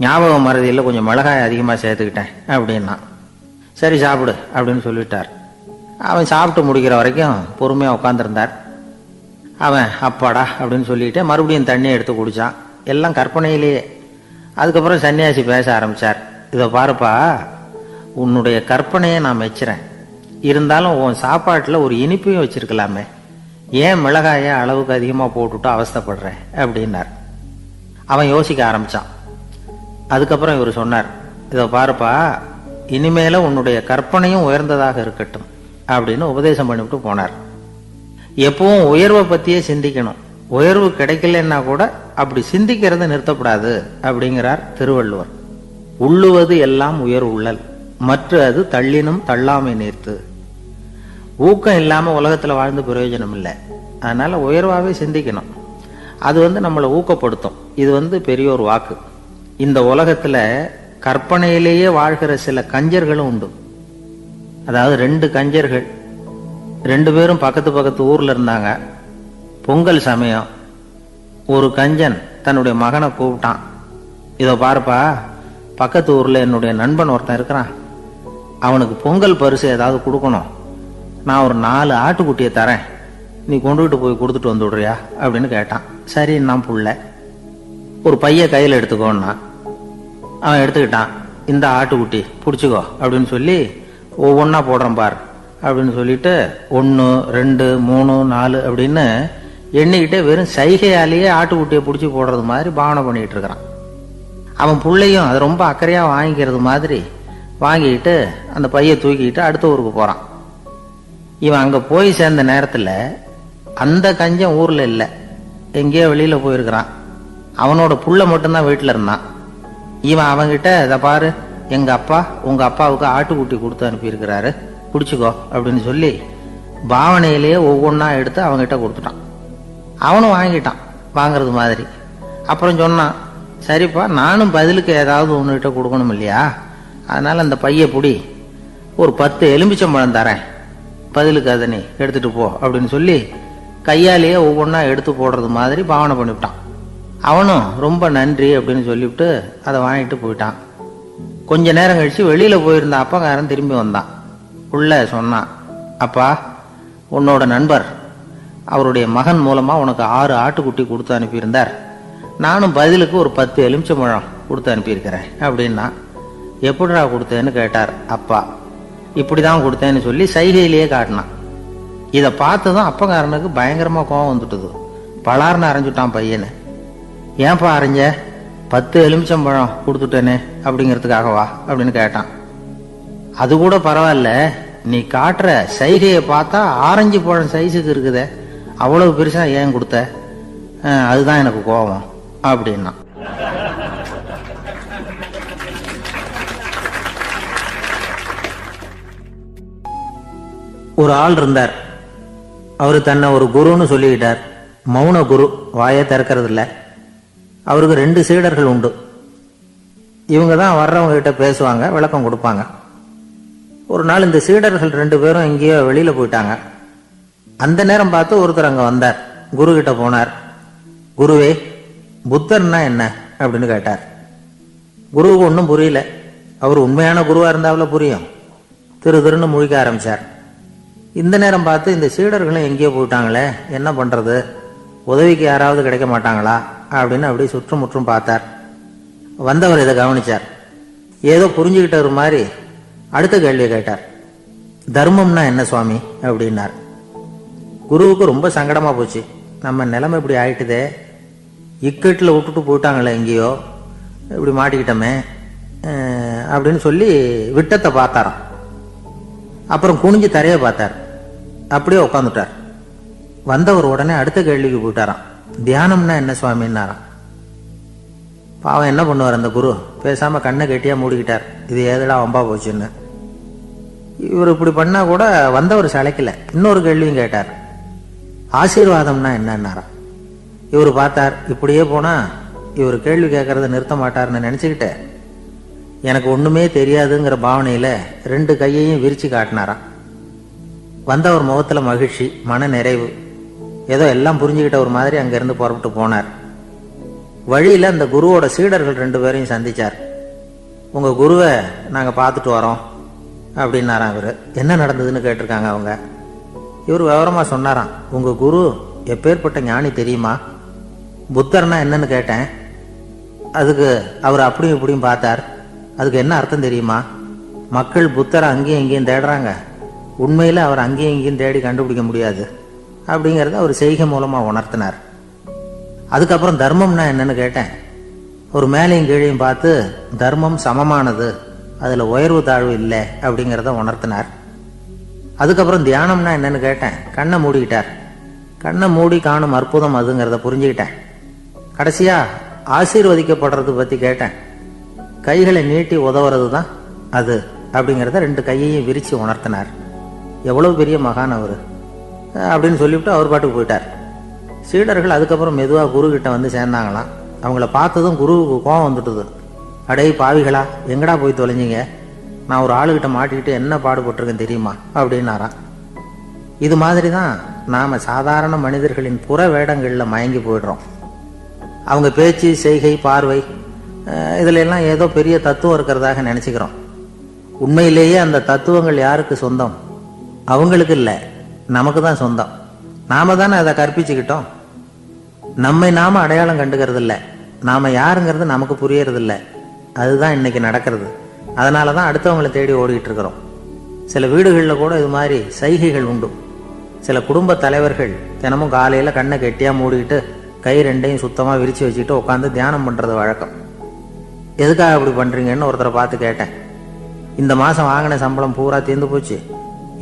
ஞாபகம் மறதியில் கொஞ்சம் மிளகாய் அதிகமாக சேர்த்துக்கிட்டேன் அப்படின்னா. சரி சாப்பிடு அப்படின்னு சொல்லிட்டார். அவன் சாப்பிட்டு முடிக்கிற வரைக்கும் பொறுமையாக உட்காந்துருந்தார். அவன் அப்பாடா அப்படின்னு சொல்லிட்டு மறுபடியும் தண்ணியை எடுத்து குடித்தான். எல்லாம் கற்பனையிலேயே. அதுக்கப்புறம் சன்னியாசி பேச ஆரம்பித்தார். இதை பாருப்பா, உன்னுடைய கற்பனையை நான் மெச்சுறேன். இருந்தாலும் உன் சாப்பாட்டில் ஒரு இனிப்பையும் வச்சிருக்கலாமே, ஏன் மிளகாயை அளவுக்கு அதிகமாக போட்டுவிட்டு அவஸ்தைப்படுறேன் அப்படின்னார். அவன் யோசிக்க ஆரம்பித்தான். அதுக்கப்புறம் இவர் சொன்னார், இதை பாருப்பா, இனிமேல உன்னுடைய கற்பனையும் உயர்ந்ததாக இருக்கட்டும் அப்படின்னு உபதேசம் பண்ணிவிட்டு போனார். எப்பவும் உயர்வை பற்றியே சிந்திக்கணும். உயர்வு கிடைக்கலன்னா கூட அப்படி சிந்திக்கிறத நிறுத்தப்படாது அப்படிங்கிறார் திருவள்ளுவர். உள்ளுவது எல்லாம் உயர் உள்ளல், மற்ற அது தள்ளினும் தள்ளாமை நேர்த்து. ஊக்கம் இல்லாமல் உலகத்தில் வாழ்ந்து பிரயோஜனம் இல்லை. அதனால உயர்வாகவே சிந்திக்கணும். அது நம்மளை ஊக்கப்படுத்தும். இது பெரியோர் வாக்கு. இந்த உலகத்தில் கற்பனையிலேயே வாழ்கிற சில கஞ்சர்களும் உண்டு. அதாவது 2 கஞ்சர்கள், 2 பேரும் பக்கத்து ஊர்ல இருந்தாங்க. பொங்கல் சமயம் ஒரு கஞ்சன் தன்னுடைய மகனை கூப்பிட்டான். இதோ பாருப்பா, பக்கத்து ஊர்ல என்னுடைய நண்பன் ஒருத்தன் இருக்கிறான். அவனுக்கு பொங்கல் பரிசு ஏதாவது கொடுக்கணும். நான் ஒரு 4 ஆட்டுக்குட்டியை தரேன், நீ கொண்டுகிட்டு போய் கொடுத்துட்டு வந்து விடுறியா அப்படின்னு கேட்டான். சரி, நான் புள்ள ஒரு பைய கையில் எடுத்துக்கோன்னா அவன் எடுத்துக்கிட்டான். இந்த ஆட்டுக்குட்டி பிடிச்சிக்கோ அப்படின்னு சொல்லி ஒவ்வொன்றா போடுறேன் பார் அப்படின்னு சொல்லிட்டு 1 2 3 4 அப்படின்னு எண்ணிக்கிட்டே வெறும் சைகையாலேயே ஆட்டுக்குட்டியை பிடிச்சி போடுறது மாதிரி பாவனை பண்ணிக்கிட்டு இருக்கிறான். அவன் பிள்ளையும் அதை ரொம்ப அக்கறையாக வாங்கிக்கிறது மாதிரி வாங்கிக்கிட்டு அந்த பையை தூக்கிக்கிட்டு அடுத்த ஊருக்கு போகிறான். இவன் அங்கே போய் சேர்ந்த நேரத்தில் அந்த கஞ்சன் ஊரில் இல்லை, எங்கேயோ வெளியில் போயிருக்கிறான். அவனோட புள்ள மட்டும்தான் வீட்டில் இருந்தான். இவன் அவங்கிட்ட, இதை பாரு, எங்கள் அப்பா உங்கள் அப்பாவுக்கு ஆட்டுக்குட்டி கொடுத்து அனுப்பியிருக்கிறாரு, பிடிச்சிக்கோ அப்படின்னு சொல்லி பாவனையிலேயே ஒவ்வொன்றா எடுத்து அவங்ககிட்ட கொடுத்துட்டான். அவனும் வாங்கிட்டான் வாங்கிறது மாதிரி. அப்புறம் சொன்னான், சரிப்பா, நானும் பதிலுக்கு ஏதாவது ஒன்றுகிட்ட கொடுக்கணும் இல்லையா, அதனால் அந்த பையை பிடி, ஒரு 10 எலுமிச்சம்பழம் தரேன், பதிலுக்கு அதை நீ எடுத்துகிட்டு போ அப்படின்னு சொல்லி கையாலேயே ஒவ்வொன்றா எடுத்து போடுறது மாதிரி பாவனை பண்ணிவிட்டான். அவனும் ரொம்ப நன்றி அப்படின்னு சொல்லிவிட்டு அதை வாங்கிட்டு போயிட்டான். கொஞ்ச நேரம் கழிச்சு வெளியில் போயிருந்த அப்பக்காரன் திரும்பி வந்தான். உள்ள சொன்னான், அப்பா, உன்னோட நண்பர் அவருடைய மகன் மூலமாக உனக்கு 6 ஆட்டுக்குட்டி கொடுத்து அனுப்பியிருந்தார், நானும் பதிலுக்கு ஒரு 10 எலுமிச்சம்பழம் கொடுத்து அனுப்பியிருக்கிறேன் அப்படின்னா. எப்படிடா கொடுத்தேன்னு கேட்டார் அப்பா. இப்படி தான் கொடுத்தேன்னு சொல்லி சைகையிலேயே காட்டினான். இதை பார்த்ததும் அப்பக்காரனுக்கு பயங்கரமாக கோவம் வந்துட்டுது. பலார்னு அரைஞ்சுட்டான் பையனை. ஏன்பா அரைஞ்ச? 10 எலுமிச்சம்பழம் கொடுத்துட்டேனே அப்படிங்கிறதுக்காகவா அப்படின்னு கேட்டான். அது கூட பரவாயில்ல, நீ காட்டுற சைகையை பார்த்தா ஆரஞ்சு பழம் சைஸுக்கு இருக்குதே, அவ்வளவு பெருசா ஏன் கொடுத்த? அதுதான் எனக்கு கோபம் அப்படின்னா. ஒரு ஆள் இருந்தார். அவரு தன்னை ஒரு குருன்னு சொல்லிக்கிட்டார். மௌன குரு, வாயை திறக்கிறது இல்லை. அவருக்கு 2 சீடர்கள் உண்டு. இவங்க தான் வர்றவங்க கிட்ட பேசுவாங்க, விளக்கம் கொடுப்பாங்க. ஒரு நாள் இந்த சீடர்கள் 2 பேரும் எங்கேயோ வெளியில போயிட்டாங்க. அந்த நேரம் பார்த்து ஒருத்தர் அங்க வந்தார். குரு கிட்ட போனார். குருவே, புத்தர்னா என்ன அப்படின்னு கேட்டார். குருவுக்கு ஒன்றும் புரியல. அவர் உண்மையான குருவா இருந்தாவில் புரியும். திருன்னு முழிக்க ஆரம்பிச்சார். இந்த நேரம் பார்த்து இந்த சீடர்களும் எங்கேயோ போயிட்டாங்களே, என்ன பண்றது, உதவிக்கு யாராவது கிடைக்க மாட்டாங்களா அப்படின்னு அப்படி சுற்றுமுற்றும் பார்த்தார். வந்தவர் இதை கவனிச்சார். ஏதோ புரிஞ்சுக்கிட்ட மாதிரி அடுத்த கேள்வியை கேட்டார். தர்மம்னா என்ன சுவாமி அப்படின்னார். குருவுக்கு ரொம்ப சங்கடமா போச்சு. நம்ம நிலைமை இப்படி ஆயிட்டுதே, இக்கட்டில் விட்டுட்டு போயிட்டாங்களே, எங்கேயோ இப்படி மாட்டிக்கிட்டோமே அப்படின்னு சொல்லி விட்டத்தை பார்த்தாராம். அப்புறம் குனிஞ்சு தரைய பார்த்தார். அப்படியே உட்காந்துட்டார். வந்தவர் உடனே அடுத்த கேள்விக்கு போயிட்டாராம். தியானம்னா என்ன சுவாமின்னாராம். பாவம் என்ன பண்ணுவார் அந்த குரு, பேசாம கண்ணை கெட்டியா மூடிக்கிட்டார். இது ஏதடா வம்பா போச்சுன்னு. இவர் இப்படி பண்ணா கூட வந்தவர் சளைக்கல. இன்னொரு கேள்வியும் கேட்டார். ஆசீர்வாதம்னா என்னன்னாராம். இவர் பார்த்தார், இப்படியே போனா இவர் கேள்வி கேட்கறத நிறுத்த மாட்டார்னு நினச்சிக்கிட்டு எனக்கு ஒன்றுமே தெரியாதுங்கிற பாவனையில் 2 கையையும் விரித்து காட்டினாராம். வந்தவர் முகத்தில் மகிழ்ச்சி, மன நிறைவு, ஏதோ எல்லாம் புரிஞ்சுக்கிட்ட ஒரு மாதிரி அங்கேருந்து புறப்பட்டு போனார். வழியில் அந்த குருவோட சீடர்கள் 2 பேரையும் சந்திச்சார். உங்கள் குருவை நாங்கள் பார்த்துட்டு வரோம் அப்படின்னாராம். இவர் என்ன நடந்ததுன்னு கேட்டிருக்காங்க அவங்க. இவர் விவரமாக சொன்னாராம். உங்கள் குரு எப்பேற்பட்ட ஞானி தெரியுமா? புத்தர்னா என்னன்னு கேட்டேன். அதுக்கு அவர் அப்படியும் இப்படியும் பார்த்தார். அதுக்கு என்ன அர்த்தம் தெரியுமா? மக்கள் புத்தரை அங்கேயும் இங்கேயும் தேடுறாங்க, உண்மையில் அவர் அங்கேயும் இங்கேயும் தேடி கண்டுபிடிக்க முடியாது அப்படிங்கிறத அவர் செய்கை மூலமாக உணர்த்தினார். அதுக்கப்புறம் தர்மம்னா என்னன்னு கேட்டேன். ஒரு மேலையும் கீழையும் பார்த்து தர்மம் சமமானது, அதில் உயர்வு தாழ்வு இல்லை அப்படிங்கிறத உணர்த்தினார். அதுக்கப்புறம் தியானம்னா என்னன்னு கேட்டேன். கண்ணை மூடிக்கிட்டார். கண்ணை மூடி காணும் அற்புதம் அதுங்கிறத புரிஞ்சுக்கிட்டேன். கடைசியாக ஆசீர்வதிக்கப்படுறது பற்றி கேட்டேன். கைகளை நீட்டி உதவுறது தான் அது அப்படிங்கிறத 2 கையையும் விரித்து உணர்த்தினார். எவ்வளோ பெரிய மகான் அவர் அப்படின்னு சொல்லிவிட்டு அவர் பாட்டுக்கு போயிட்டார். சீடர்கள் அதுக்கப்புறம் மெதுவாக குருக்கிட்ட வந்து சேர்ந்தாங்களாம். அவங்கள பார்த்ததும் குருவுக்கு கோபம் வந்துட்டுது. அடே பாவிகளா, எங்கடா போய் தொலைஞ்சிங்க? நான் ஒரு ஆளுகிட்ட மாட்டிக்கிட்டு என்ன பாடுபட்டிருக்கேன் தெரியுமா அப்படின்னாராம். இது மாதிரி தான் நாம் சாதாரண மனிதர்களின் புற வேடங்களில் மயங்கி போயிடுறோம். அவங்க பேச்சு, செய்கை, பார்வை இதில் எல்லாம் ஏதோ பெரிய தத்துவம் இருக்கிறதாக நினச்சிக்கிறோம். உண்மையிலேயே அந்த தத்துவங்கள் யாருக்கு சொந்தம்? அவங்களுக்கு இல்லை, நமக்கு தான் சொந்தம். நாம தானே அதை கற்பிச்சுக்கிட்டோம். நம்மை நாம அடையாளம் கண்டுக்கிறது இல்லை, நாம யாருங்கிறது நமக்கு புரியறது இல்லை. அதுதான் இன்னைக்கு நடக்கிறது. அதனால தான் அடுத்தவங்களை தேடி ஓடிட்டு இருக்கிறோம். சில வீடுகளில் கூட இது மாதிரி சைகைகள் உண்டு. சில குடும்ப தலைவர்கள் தினமும் காலையில் கண்ணை கெட்டியாக மூடிக்கிட்டு கை 2ஐயும் சுத்தமாக விரித்து வச்சுக்கிட்டு உட்காந்து தியானம் பண்ணுறது வழக்கம். எதுக்காக அப்படி பண்ணுறீங்கன்னு ஒருத்தரை பார்த்து கேட்டேன். இந்த மாதம் வாங்கின சம்பளம் பூரா தீர்ந்து போச்சு,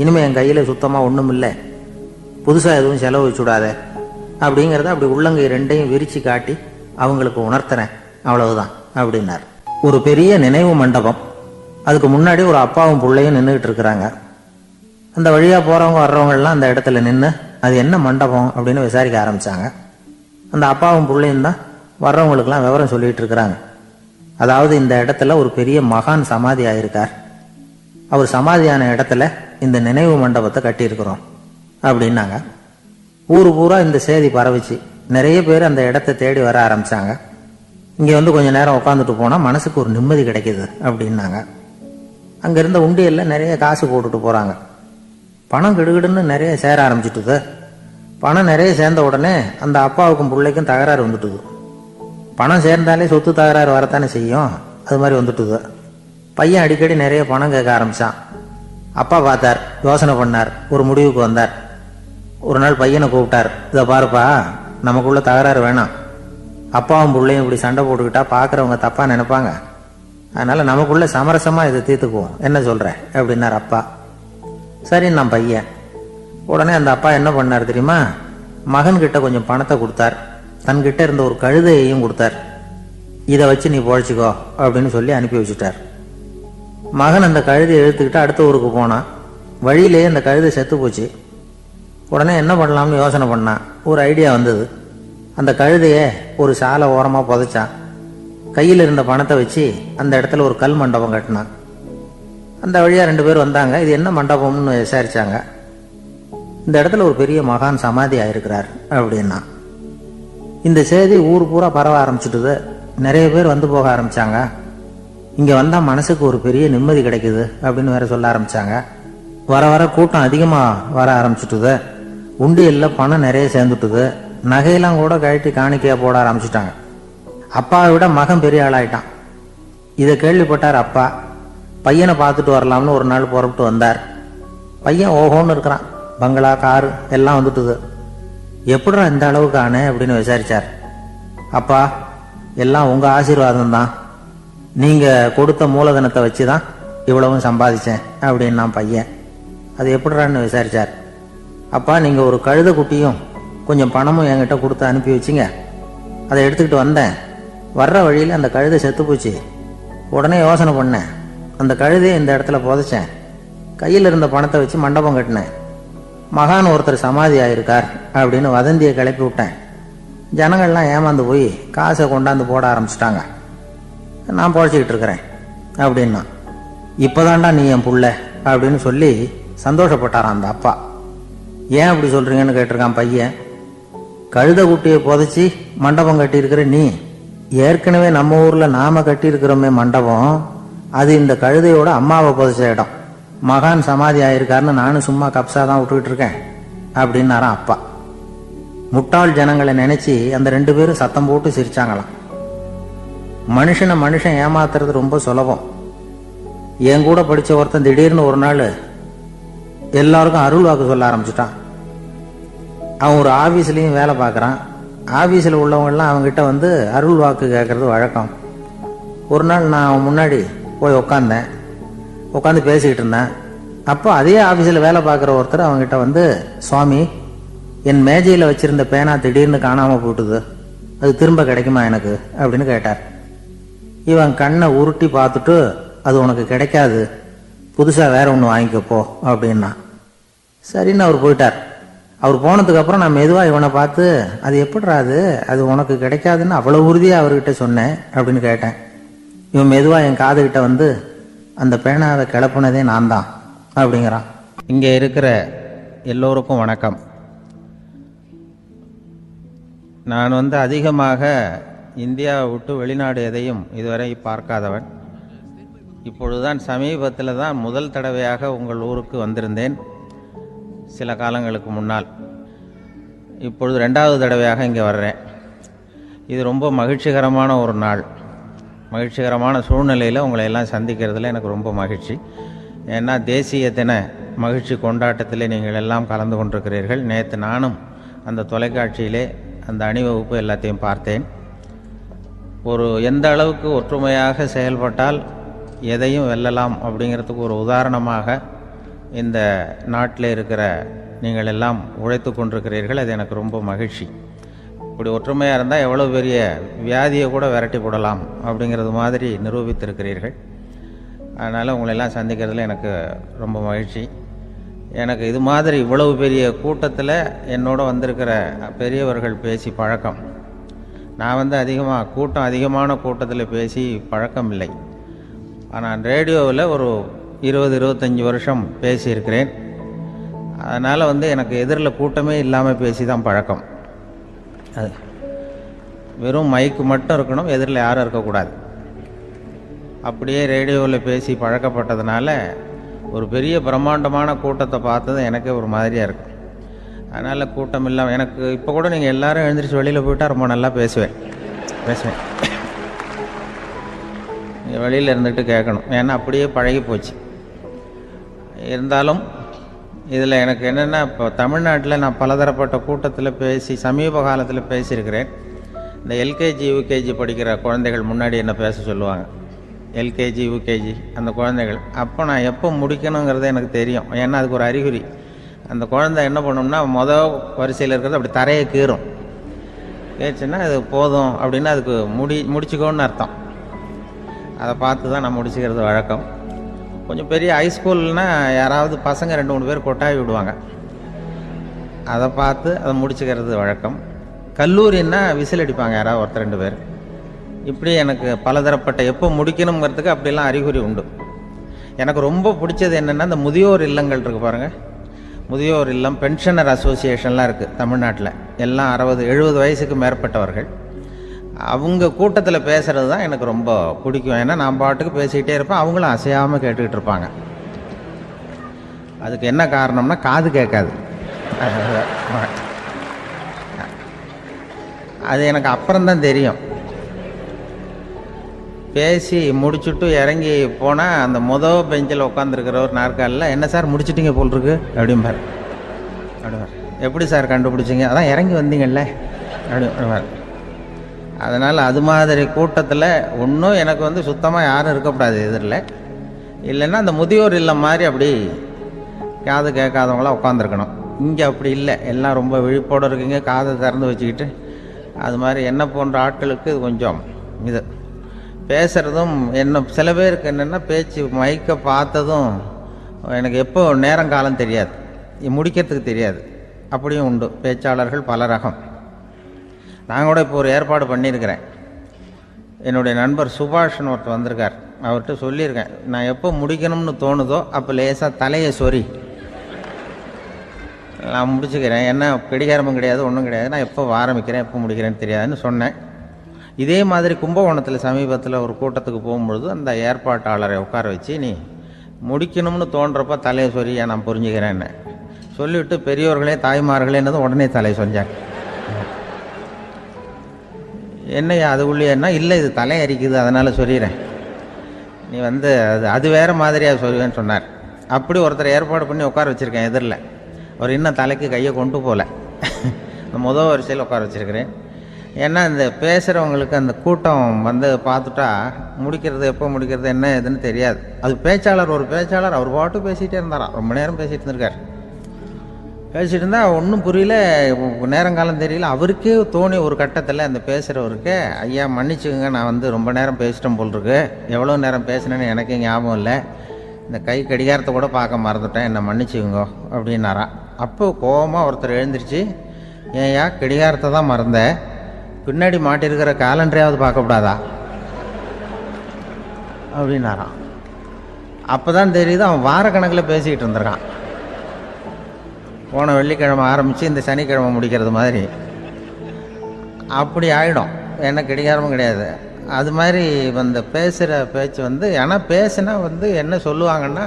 இனிமேல் என் கையில் சுத்தமாக ஒன்றும் இல்லை, புதுசாக எதுவும் செலவு வச்சுடாத அப்படிங்கிறத அப்படி உள்ளங்கை 2ஐயும் விரித்து காட்டி அவங்களுக்கு உணர்த்துறேன், அவ்வளவுதான் அப்படின்னார். ஒரு பெரிய நினைவு மண்டபம். அதுக்கு முன்னாடி ஒரு அப்பாவும் பிள்ளையும் நின்றுக்கிட்டு இருக்கிறாங்க. அந்த வழியாக போகிறவங்க வர்றவங்கெல்லாம் அந்த இடத்துல நின்று அது என்ன மண்டபம் அப்படின்னு விசாரிக்க ஆரம்பித்தாங்க. அந்த அப்பாவும் பிள்ளையும் தான் வர்றவங்களுக்கெல்லாம் விவரம் சொல்லிகிட்டு இருக்கிறாங்க. அதாவது இந்த இடத்துல ஒரு பெரிய மகான் சமாதி ஆயிருக்கார், அவர் சமாதியான இடத்துல இந்த நினைவு மண்டபத்தை கட்டியிருக்கிறோம் அப்படின்னாங்க. ஊரு பூரா இந்த செய்தி பரவிச்சு. நிறைய பேர் அந்த இடத்தை தேடி வர ஆரம்பித்தாங்க. இங்கே வந்து கொஞ்சம் நேரம் உட்காந்துட்டு போனால் மனசுக்கு ஒரு நிம்மதி கிடைக்கிது அப்படின்னாங்க. அங்கே இருந்த உண்டியலில் நிறைய காசு போட்டுட்டு போகிறாங்க. பணம் கிடுகிடுன்னு நிறைய சேர ஆரம்பிச்சுட்டுது. பணம் நிறைய சேர்ந்த உடனே அந்த அப்பாவுக்கும் பிள்ளைக்கும் தகராறு வந்துட்டுது. பணம் சேர்ந்தாலே சொத்து தகராறு வரத்தானே செய்யும், அது மாதிரி வந்துட்டுது. பையன் அடிக்கடி நிறைய பணம் கேட்க ஆரம்பித்தான். அப்பா பார்த்தார், யோசனை பண்ணார், ஒரு முடிவுக்கு வந்தார். ஒரு நாள் பையனை கூப்பிட்டார். இதை பாருப்பா, நமக்குள்ள தகராறு வேணாம், அப்பாவும் பிள்ளையும் இப்படி சண்டை போட்டுக்கிட்டா பார்க்குறவங்க தப்பாக நினைப்பாங்க, அதனால் நமக்குள்ள சமரசமாக இதை தீர்த்துக்குவோம், என்ன சொல்கிற அப்படின்னார் அப்பா. சரின்னு நான் பையன். உடனே அந்த அப்பா என்ன பண்ணார் தெரியுமா? மகன்கிட்ட கொஞ்சம் பணத்தை கொடுத்தார். தன்கிட்ட இருந்த ஒரு கழுதையையும் கொடுத்தார். இதை வச்சு நீ பொழைச்சிக்கோ அப்படின்னு சொல்லி அனுப்பி வச்சுட்டார். மகன் அந்த கழுதையை இழுத்துக்கிட்டு அடுத்த ஊருக்கு போனான். வழியிலேயே அந்த கழுதை செத்து போச்சு. உடனே என்ன பண்ணலாம்னு யோசனை பண்ணான். ஒரு ஐடியா வந்தது. அந்த கழுதையை ஒரு சாலை ஓரமாக புதைச்சான். கையில் இருந்த பணத்தை வச்சு அந்த இடத்துல ஒரு கல் மண்டபம் கட்டினான். அந்த வழியாக 2 பேர் வந்தாங்க. இது என்ன மண்டபம்னு விசாரிச்சாங்க. இந்த இடத்துல ஒரு பெரிய மகான் சமாதி ஆயிருக்கிறார் அப்படின்னா. இந்த செய்தி ஊர் பூரா பரவ ஆரம்பிச்சுட்டுது. நிறைய பேர் வந்து போக ஆரம்பித்தாங்க. இங்கே வந்தால் மனசுக்கு ஒரு பெரிய நிம்மதி கிடைக்குது அப்படின்னு வேற சொல்ல ஆரம்பித்தாங்க. வர வர கூட்டம் அதிகமாக வர ஆரம்பிச்சுட்டுது. உண்டியலில் பணம் நிறைய சேர்ந்துட்டுது. நகையெல்லாம் கூட கழட்டி காணிக்கையாக போட ஆரம்பிச்சுட்டாங்க. அப்பாவை விட மகன் பெரிய ஆளாயிட்டான். இதை கேள்விப்பட்டார் அப்பா. பையனை பார்த்துட்டு வரலாம்னு ஒரு நாள் புறப்பட்டு வந்தார். பையன் ஓஹோன்னு இருக்கிறான். பங்களா, காரு எல்லாம் வந்துட்டுது. எப்படிடா இந்த அளவுக்கு ஆனே அப்படின்னு விசாரிச்சார். அப்பா, எல்லாம் உங்கள் ஆசீர்வாதம் தான், நீங்கள் கொடுத்த மூலதனத்தை வச்சு தான் இவ்வளவும் சம்பாதிச்சேன் அப்படின்னு நான் பையன். அது எப்படிறான்னு விசாரிச்சார். அப்பா, நீங்கள் ஒரு கழுதை குட்டியும் கொஞ்சம் பணமும் என்கிட்ட கொடுத்து அனுப்பி வச்சிங்க, அதை எடுத்துக்கிட்டு வந்தேன். வர்ற வழியில் அந்த கழுதை செத்து போச்சு. உடனே யோசனை பண்ணேன், அந்த கழுதையை இந்த இடத்துல புதைச்சேன். கையில் இருந்த பணத்தை வச்சு மண்டபம் கட்டினேன். மகான் ஒருத்தர் சமாதி ஆயிருக்கார் அப்படின்னு வதந்தியை கிளப்பி விட்டேன். ஜனங்கள்லாம் ஏமாந்து போய் காசை கொண்டாந்து போட ஆரம்பிச்சிட்டாங்க. நான் பொழைச்சிக்கிட்டு இருக்கிறேன் அப்படின்னா, இப்போதான்டா நீ என் புள்ள அப்படின்னு சொல்லி சந்தோஷப்பட்டாரான் அந்த அப்பா. ஏன் அப்படி சொல்றீங்கன்னு கேட்டிருக்கான் பையன். கழுத குட்டியை புதைச்சி மண்டபம் கட்டியிருக்கிற நீ, ஏற்கனவே நம்ம ஊர்ல நாம கட்டியிருக்கிறோமே மண்டபம், அது இந்த கழுதையோட அம்மாவை புதைச்ச இடம். மகான் சமாதி ஆயிருக்காருன்னு நானும் சும்மா கப்சா தான் விட்டுக்கிட்டு இருக்கேன் அப்படின்னாரான் அப்பா. முட்டாள் ஜனங்களை நினைச்சு அந்த 2 பேரும் சத்தம் போட்டு சிரிச்சாங்களாம். மனுஷன் ஏமாத்துறது ரொம்ப சுலபம். என் கூட படிச்ச ஒருத்தன் திடீர்னு ஒரு நாள் எல்லாருக்கும் அருள் வாக்கு சொல்ல ஆரம்பிச்சுட்டான். அவன் ஒரு ஆபீஸ்லயும் வேலை பார்க்கறான். ஆபீஸ்ல உள்ளவங்கெல்லாம் அவங்ககிட்ட வந்து அருள் வாக்கு கேட்கறது வழக்கம். ஒரு நாள் நான் அவன் முன்னாடி போய் உட்காந்து பேசிக்கிட்டு இருந்தேன். அப்போ அதே ஆபீஸில் வேலை பார்க்குற ஒருத்தர் அவங்ககிட்ட வந்து, சுவாமி, என் மேஜையில் வச்சிருந்த பேனா திடீர்னு காணாமல் போட்டுது, அது திரும்ப கிடைக்குமா எனக்கு அப்படின்னு கேட்டார். இவன் கண்ணை உருட்டி பார்த்துட்டு, அது உனக்கு கிடைக்காது, புதுசாக வேற ஒன்று வாங்கிக்கப்போ அப்படின்னா. சரின்னு அவர் போயிட்டார். அவர் போனதுக்கப்புறம் நான் மெதுவாக இவனை பார்த்து, அது எப்படிடா அது உனக்கு கிடைக்காதுன்னு அவ்வளோ உறுதியாக அவர்கிட்ட சொன்னேன் அப்படின்னு கேட்டேன். இவன் மெதுவாக என் காதுகிட்ட வந்து, அந்த பேனாவை கிளப்புனதே நான் தான் அப்படிங்கிறான். இங்கே இருக்கிற எல்லோருக்கும் வணக்கம். நான் வந்து அதிகமாக இந்தியாவை விட்டு வெளிநாடு எதையும் இதுவரை பார்க்காதவன். இப்பொழுதுதான் சமீபத்தில் தான் முதல் தடவையாக உங்கள் ஊருக்கு வந்திருந்தேன், சில காலங்களுக்கு முன்னால். இப்பொழுது 2வது தடவையாக இங்கே வர்றேன். இது ரொம்ப மகிழ்ச்சிகரமான ஒரு நாள். மகிழ்ச்சிகரமான சூழ்நிலையில் உங்களை எல்லாம் சந்திக்கிறதுல எனக்கு ரொம்ப மகிழ்ச்சி. ஏன்னா தேசிய தின மகிழ்ச்சி கொண்டாட்டத்தில் நீங்கள் எல்லாம் கலந்து கொண்டிருக்கிறீர்கள். நேற்று நானும் அந்த தொலைக்காட்சியிலே அந்த அணிவகுப்பு எல்லாத்தையும் பார்த்தேன். எந்த அளவுக்கு ஒற்றுமையாக செயல்பட்டால் எதையும் வெல்லலாம் அப்படிங்கிறதுக்கு ஒரு உதாரணமாக இந்த நாட்டில் இருக்கிற நீங்கள் எல்லாம் உழைத்து கொண்டிருக்கிறீர்கள். அது எனக்கு ரொம்ப மகிழ்ச்சி. இப்படி ஒற்றுமையாக இருந்தால் எவ்வளோ பெரிய வியாதியை கூட விரட்டி போடலாம் அப்படிங்கிறது மாதிரி நிரூபித்திருக்கிறீர்கள். அதனால் உங்களெல்லாம் சந்திக்கிறதுல எனக்கு ரொம்ப மகிழ்ச்சி. எனக்கு இது மாதிரி இவ்வளவு பெரிய கூட்டத்தில் என்னோட வந்திருக்கிற பெரியவர்கள் பேசி பழக்கம். நான் வந்து அதிகமான கூட்டத்தில் பேசி பழக்கம் இல்லை. ஆனால் ரேடியோவில் ஒரு 20-25 வருஷம் பேசியிருக்கிறேன். அதனால் வந்து எனக்கு எதிரில் கூட்டமே இல்லாமல் பேசி தான் பழக்கம். அது வெறும் மைக்கு மட்டும் இருக்கணும், எதிரில் யாரும் இருக்கக்கூடாது. அப்படியே ரேடியோவில் பேசி பழக்கப்பட்டதுனால ஒரு பெரிய பிரம்மாண்டமான கூட்டத்தை பார்த்தது எனக்கே ஒரு மாதிரியாக இருக்கும். அதனால் கூட்டம் இல்லாமல் எனக்கு இப்போ கூட நீங்கள் எல்லோரும் எழுந்திரிச்சு வெளியில் போயிட்டால் ரொம்ப நல்லா பேசுவேன். நீங்கள் வெளியில் இருந்துட்டு கேட்கணும், ஏன்னா அப்படியே பழகி போச்சு. இருந்தாலும் இதில் எனக்கு என்னென்னா, இப்போ தமிழ்நாட்டில் நான் பலதரப்பட்ட கூட்டத்தில் பேசி சமீப காலத்தில் பேசியிருக்கிறேன். இந்த எல்கேஜி யூகேஜி படிக்கிற குழந்தைகள் முன்னாடி என்ன பேச சொல்லுவாங்க, எல்கேஜி யூகேஜி அந்த குழந்தைகள். அப்போ நான் எப்போ முடிக்கணுங்கிறது எனக்கு தெரியும். ஏன்னா அதுக்கு ஒரு அறிகுறி. அந்த குழந்தை என்ன பண்ணோம்னா வரிசையில் இருக்கிறது அப்படி தரையை கீறும். கேச்சுன்னா அது போதும் அப்படின்னு அதுக்கு முடிச்சுக்கோன்னு அர்த்தம். அதை பார்த்து தான் நான் முடிச்சுக்கிறது வழக்கம். கொஞ்சம் பெரிய ஹைஸ்கூல்னால் யாராவது பசங்க 2-3 பேர் கொட்டாவி விடுவாங்க, அதை பார்த்து அதை முடிச்சுக்கிறது வழக்கம். கல்லூரின்னா விசில் அடிப்பாங்க யாராவது 1-2 பேர். இப்படி எனக்கு பலதரப்பட்ட எப்போ முடிக்கணுங்கிறதுக்கு அப்படிலாம் அறிகுறி உண்டு. எனக்கு ரொம்ப பிடிச்சது என்னென்னா, இந்த முதியோர் இல்லங்கள் இருக்குது பாருங்கள். முதியோர் இல்லம், பென்ஷனர் அசோசியேஷன்லாம் இருக்குது தமிழ்நாட்டில். எல்லாம் 60-70 வயசுக்கு மேற்பட்டவர்கள். அவங்க கூட்டத்தில் பேசுகிறது தான் எனக்கு ரொம்ப பிடிக்கும். ஏன்னா நான் பாட்டுக்கு பேசிக்கிட்டே இருப்பேன், அவங்களும் அசையாமல் கேட்டுக்கிட்டு இருப்பாங்க. அதுக்கு என்ன காரணம்னா, காது கேட்காது. அது எனக்கு அப்புறம்தான் தெரியும். பேசி முடிச்சுட்டு இறங்கி போனால் அந்த பெஞ்சில் உட்காந்துருக்கிற ஒரு நாற்காலில், என்ன சார் முடிச்சிட்டிங்க போல் இருக்கு அப்படிம்பார். எப்படி சார் கண்டுபிடிச்சிங்க? அதான் இறங்கி வந்தீங்கல்ல அப்படிம்பார். அதனால் அது மாதிரி கூட்டத்தில் ஒன்றும் எனக்கு வந்து சுத்தமாக யாரும் இருக்கக்கூடாது எதிரில். இல்லைன்னா அந்த முதியோர் இல்லம் மாதிரி அப்படி காது கேட்காதவங்களாம் உட்காந்துருக்கணும். இங்கே அப்படி இல்லை, எல்லாம் ரொம்ப விழிப்போடு இருக்கீங்க, காதை திறந்து வச்சுக்கிட்டு. அது மாதிரி என்ன போன்ற ஆட்களுக்கு இது கொஞ்சம் இது பேசுகிறதும் சில பேருக்கு என்னென்னா, பேச்சு மைக்கை பார்த்ததும் எனக்கு எப்போ நேரங்காலம் தெரியாது, முடிக்கிறதுக்கு தெரியாது. அப்படியும் உண்டு பேச்சாளர்கள் பல ரகம். நான் கூட இப்போ ஒரு ஏற்பாடு பண்ணியிருக்கிறேன். என்னுடைய நண்பர் சுபாஷ்னு ஒருத்தர் வந்திருக்கார். அவர்கிட்ட சொல்லியிருக்கேன், நான் எப்போ முடிக்கணும்னு தோணுதோ அப்போ லேசாக தலையை சொறி நான் முடிச்சுக்கிறேன். என்ன கடிகாரமும் கிடையாது, ஒன்றும் கிடையாது. நான் எப்போ ஆரம்பிக்கிறேன் எப்போ முடிக்கிறேன்னு தெரியாதுன்னு சொன்னேன். இதே மாதிரி கும்பகோணத்தில் சமீபத்தில் ஒரு கூட்டத்துக்கு போகும்பொழுது அந்த ஏற்பாட்டாளரை உட்கார வச்சு, நீ முடிக்கணும்னு தோன்றப்ப தலையை சொரியா நான் புரிஞ்சுக்கிறேன்னு சொல்லிவிட்டு, பெரியோர்களே தாய்மார்களேன்னதும் உடனே தலையை சொன்னாங்க. என்னையா அது உள்ளேன்னா, இல்லை இது தலை அரிக்குது அதனால் சொல்லிடுறேன், நீ அது வேறு மாதிரியாக சொல்லுவேன்னு சொன்னார். அப்படி ஒருத்தர் ஏற்பாடு பண்ணி உட்கார வச்சுருக்கேன் எதிரில். அவர் இன்னும் தலைக்கு கையை கொண்டு போகல. முதல் வரிசையில் உட்கார வச்சுருக்கிறேன். ஏன்னா இந்த பேசுகிறவங்களுக்கு அந்த கூட்டம் பார்த்துட்டா முடிக்கிறது எப்போ முடிக்கிறது என்ன ஏதுன்னு தெரியாது. அது பேச்சாளர், ஒரு பேச்சாளர் அவர் பாட்டு பேசிகிட்டே இருந்தாராம். ரொம்ப நேரம் பேசிகிட்டு இருந்திருக்கார். பேசிகிட்டு இருந்தால் ஒன்றும் புரியல, நேரங்காலம் தெரியல. அவருக்கே தோணி ஒரு கட்டத்தில் அந்த பேசுகிறவருக்கு, ஐயா மன்னிச்சுக்கோங்க, நான் ரொம்ப நேரம் பேசிட்டேன் போல் இருக்கு, எவ்வளோ நேரம் பேசினேன்னு எனக்கே ஞாபகம் இல்லை, இந்த கை கடிகாரத்தை கூட பார்க்க மறந்துட்டேன், என்னை மன்னிச்சுக்கோங்க அப்படின்னாராம். அப்போ கோபமாக ஒருத்தர் எழுந்திரிச்சு, ஏன்யா கடிகாரத்தை தான் மறந்த, பின்னாடி மாட்டிருக்கிற காலண்டரையாவது பார்க்கக்கூடாதா அப்படின்னாராம். அப்போ தான் தெரியுது அவன் வாரக்கணக்கில் பேசிக்கிட்டு இருந்திருக்கான். போன வெள்ளிக்கிழமை ஆரம்பித்து இந்த சனிக்கிழமை முடிக்கிறது மாதிரி அப்படி ஆகிடும். என்ன கடிகாரமும் கிடையாது. அது மாதிரி பேசுகிற பேச்சு ஆனால் பேசுனா என்ன சொல்லுவாங்கன்னா,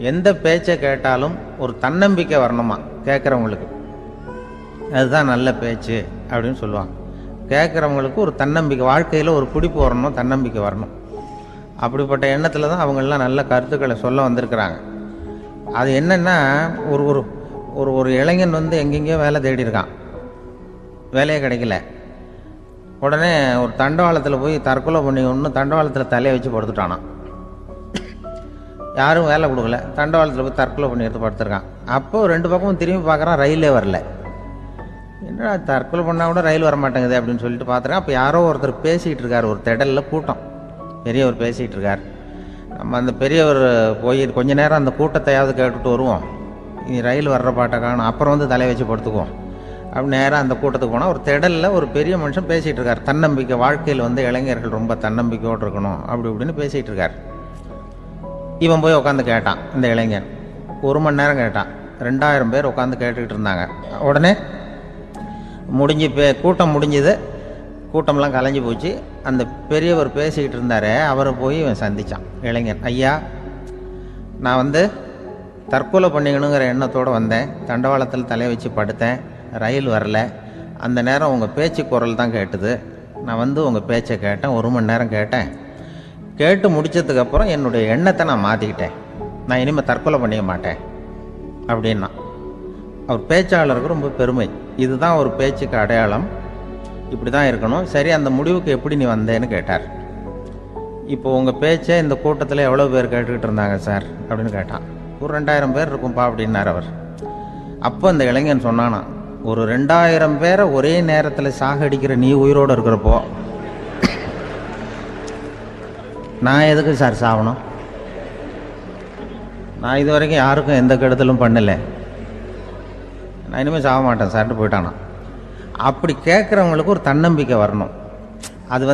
எந்த பேச்சை கேட்டாலும் ஒரு தன்னம்பிக்கை வரணுமா கேட்குறவங்களுக்கு, அதுதான் நல்ல பேச்சு அப்படின்னு சொல்லுவாங்க. கேட்குறவங்களுக்கு ஒரு தன்னம்பிக்கை, வாழ்க்கையில் ஒரு பிடிப்பு வரணும், தன்னம்பிக்கை வரணும். அப்படிப்பட்ட எண்ணத்தில் தான் அவங்கெல்லாம் நல்ல கருத்துக்களை சொல்ல வந்திருக்கிறாங்க. அது என்னென்னா, ஒரு ஒரு ஒரு ஒரு இளைஞன் எங்கெங்கேயோ வேலை தேடி இருக்கான், வேலையே கிடைக்கல. உடனே ஒரு தண்டவாளத்தில் போய் தற்கொலை பண்ணி ஒன்று தண்டவாளத்தில் தலையை வச்சு படுத்துட்டானான். யாரும் வேலை கொடுக்கல, தண்டவாளத்தில் போய் தற்கொலை பண்ணி எடுத்து படுத்துருக்கான். அப்போது ரெண்டு பக்கமும் திரும்பி பார்க்குறான், ரயிலே வரல. என்னடா தற்கொலை பண்ணால் கூட ரயில் வர மாட்டேங்குது அப்படின்னு சொல்லிட்டு பார்த்துருக்கேன். அப்போ யாரோ ஒருத்தர் பேசிகிட்டு இருக்கார், ஒரு திடலில் கூட்டம், பெரியவர் பேசிகிட்டு இருக்கார். நம்ம அந்த பெரியவர் போய் கொஞ்ச நேரம் அந்த கூட்டத்தையாவது கேட்டுட்டு வருவோம், நீ ரயில் வர்ற பாட்டை காணும், அப்புறம் தலை வச்சு படுத்துக்குவோம் அப்படி நேராக அந்த கூட்டத்துக்கு போனால் ஒரு திடலில் ஒரு பெரிய மனுஷன் பேசிகிட்டு இருக்கார். தன்னம்பிக்கை, வாழ்க்கையில் இளைஞர்கள் ரொம்ப தன்னம்பிக்கையோடு இருக்கணும் அப்படி இப்படின்னு பேசிகிட்டு இருக்கார். இவன் போய் உட்காந்து கேட்டான். இந்த இளைஞன் 1 மணி நேரம் கேட்டான். 2000 பேர் உட்காந்து கேட்டுக்கிட்டு இருந்தாங்க. உடனே கூட்டம் முடிஞ்சுது, கூட்டம்லாம் கலைஞ்சி போச்சு. அந்த பெரியவர் பேசிக்கிட்டு இருந்தாரே அவரை போய் இவன் சந்தித்தான். இளைஞன், ஐயா நான் தற்கொலை பண்ணிக்கணுங்கிற எண்ணத்தோடு வந்தேன், தண்டவாளத்தில் தலையை வச்சு படுத்தேன், ரயில் வரல, அந்த நேரம் உங்கள் பேச்சு குரல் தான் கேட்டுது, நான் உங்கள் பேச்சை கேட்டேன், 1 மணி நேரம் கேட்டேன், கேட்டு முடித்ததுக்கப்புறம் என்னுடைய எண்ணத்தை நான் மாற்றிக்கிட்டேன், நான் இனிமேல் தற்கொலை பண்ணிக்க மாட்டேன் அப்படின்னா. அவர் பேச்சாளருக்கு ரொம்ப பெருமை, இதுதான் ஒரு பேச்சுக்கு அடையாளம், இப்படி தான் இருக்கணும். சரி, அந்த முடிவுக்கு எப்படி நீ வந்தேன்னு கேட்டார். இப்போ உங்கள் பேச்சை இந்த கூட்டத்தில் எவ்வளோ பேர் கேட்டுக்கிட்டு இருந்தாங்க சார் அப்படின்னு கேட்டான். ஒரு 2000 பேர் இருக்கும்பா அப்படின்னார் அவர். அப்போ அந்த இளைஞன் சொன்னானா, ஒரு 2000 பேரை ஒரே நேரத்தில் சாகடிக்கிற நீ உயிரோடு இருக்கிறப்போ நான் எதுக்கு சார் சாகணும், நான் இது வரைக்கும் யாருக்கும் எந்த கெடுதலும் பண்ணலை, நான் இனிமேல் சாக மாட்டேன் சார்ட்டு போயிட்டானா. அப்படி கேட்குறவங்களுக்கு ஒரு தன்னம்பிக்கை வரணும். அது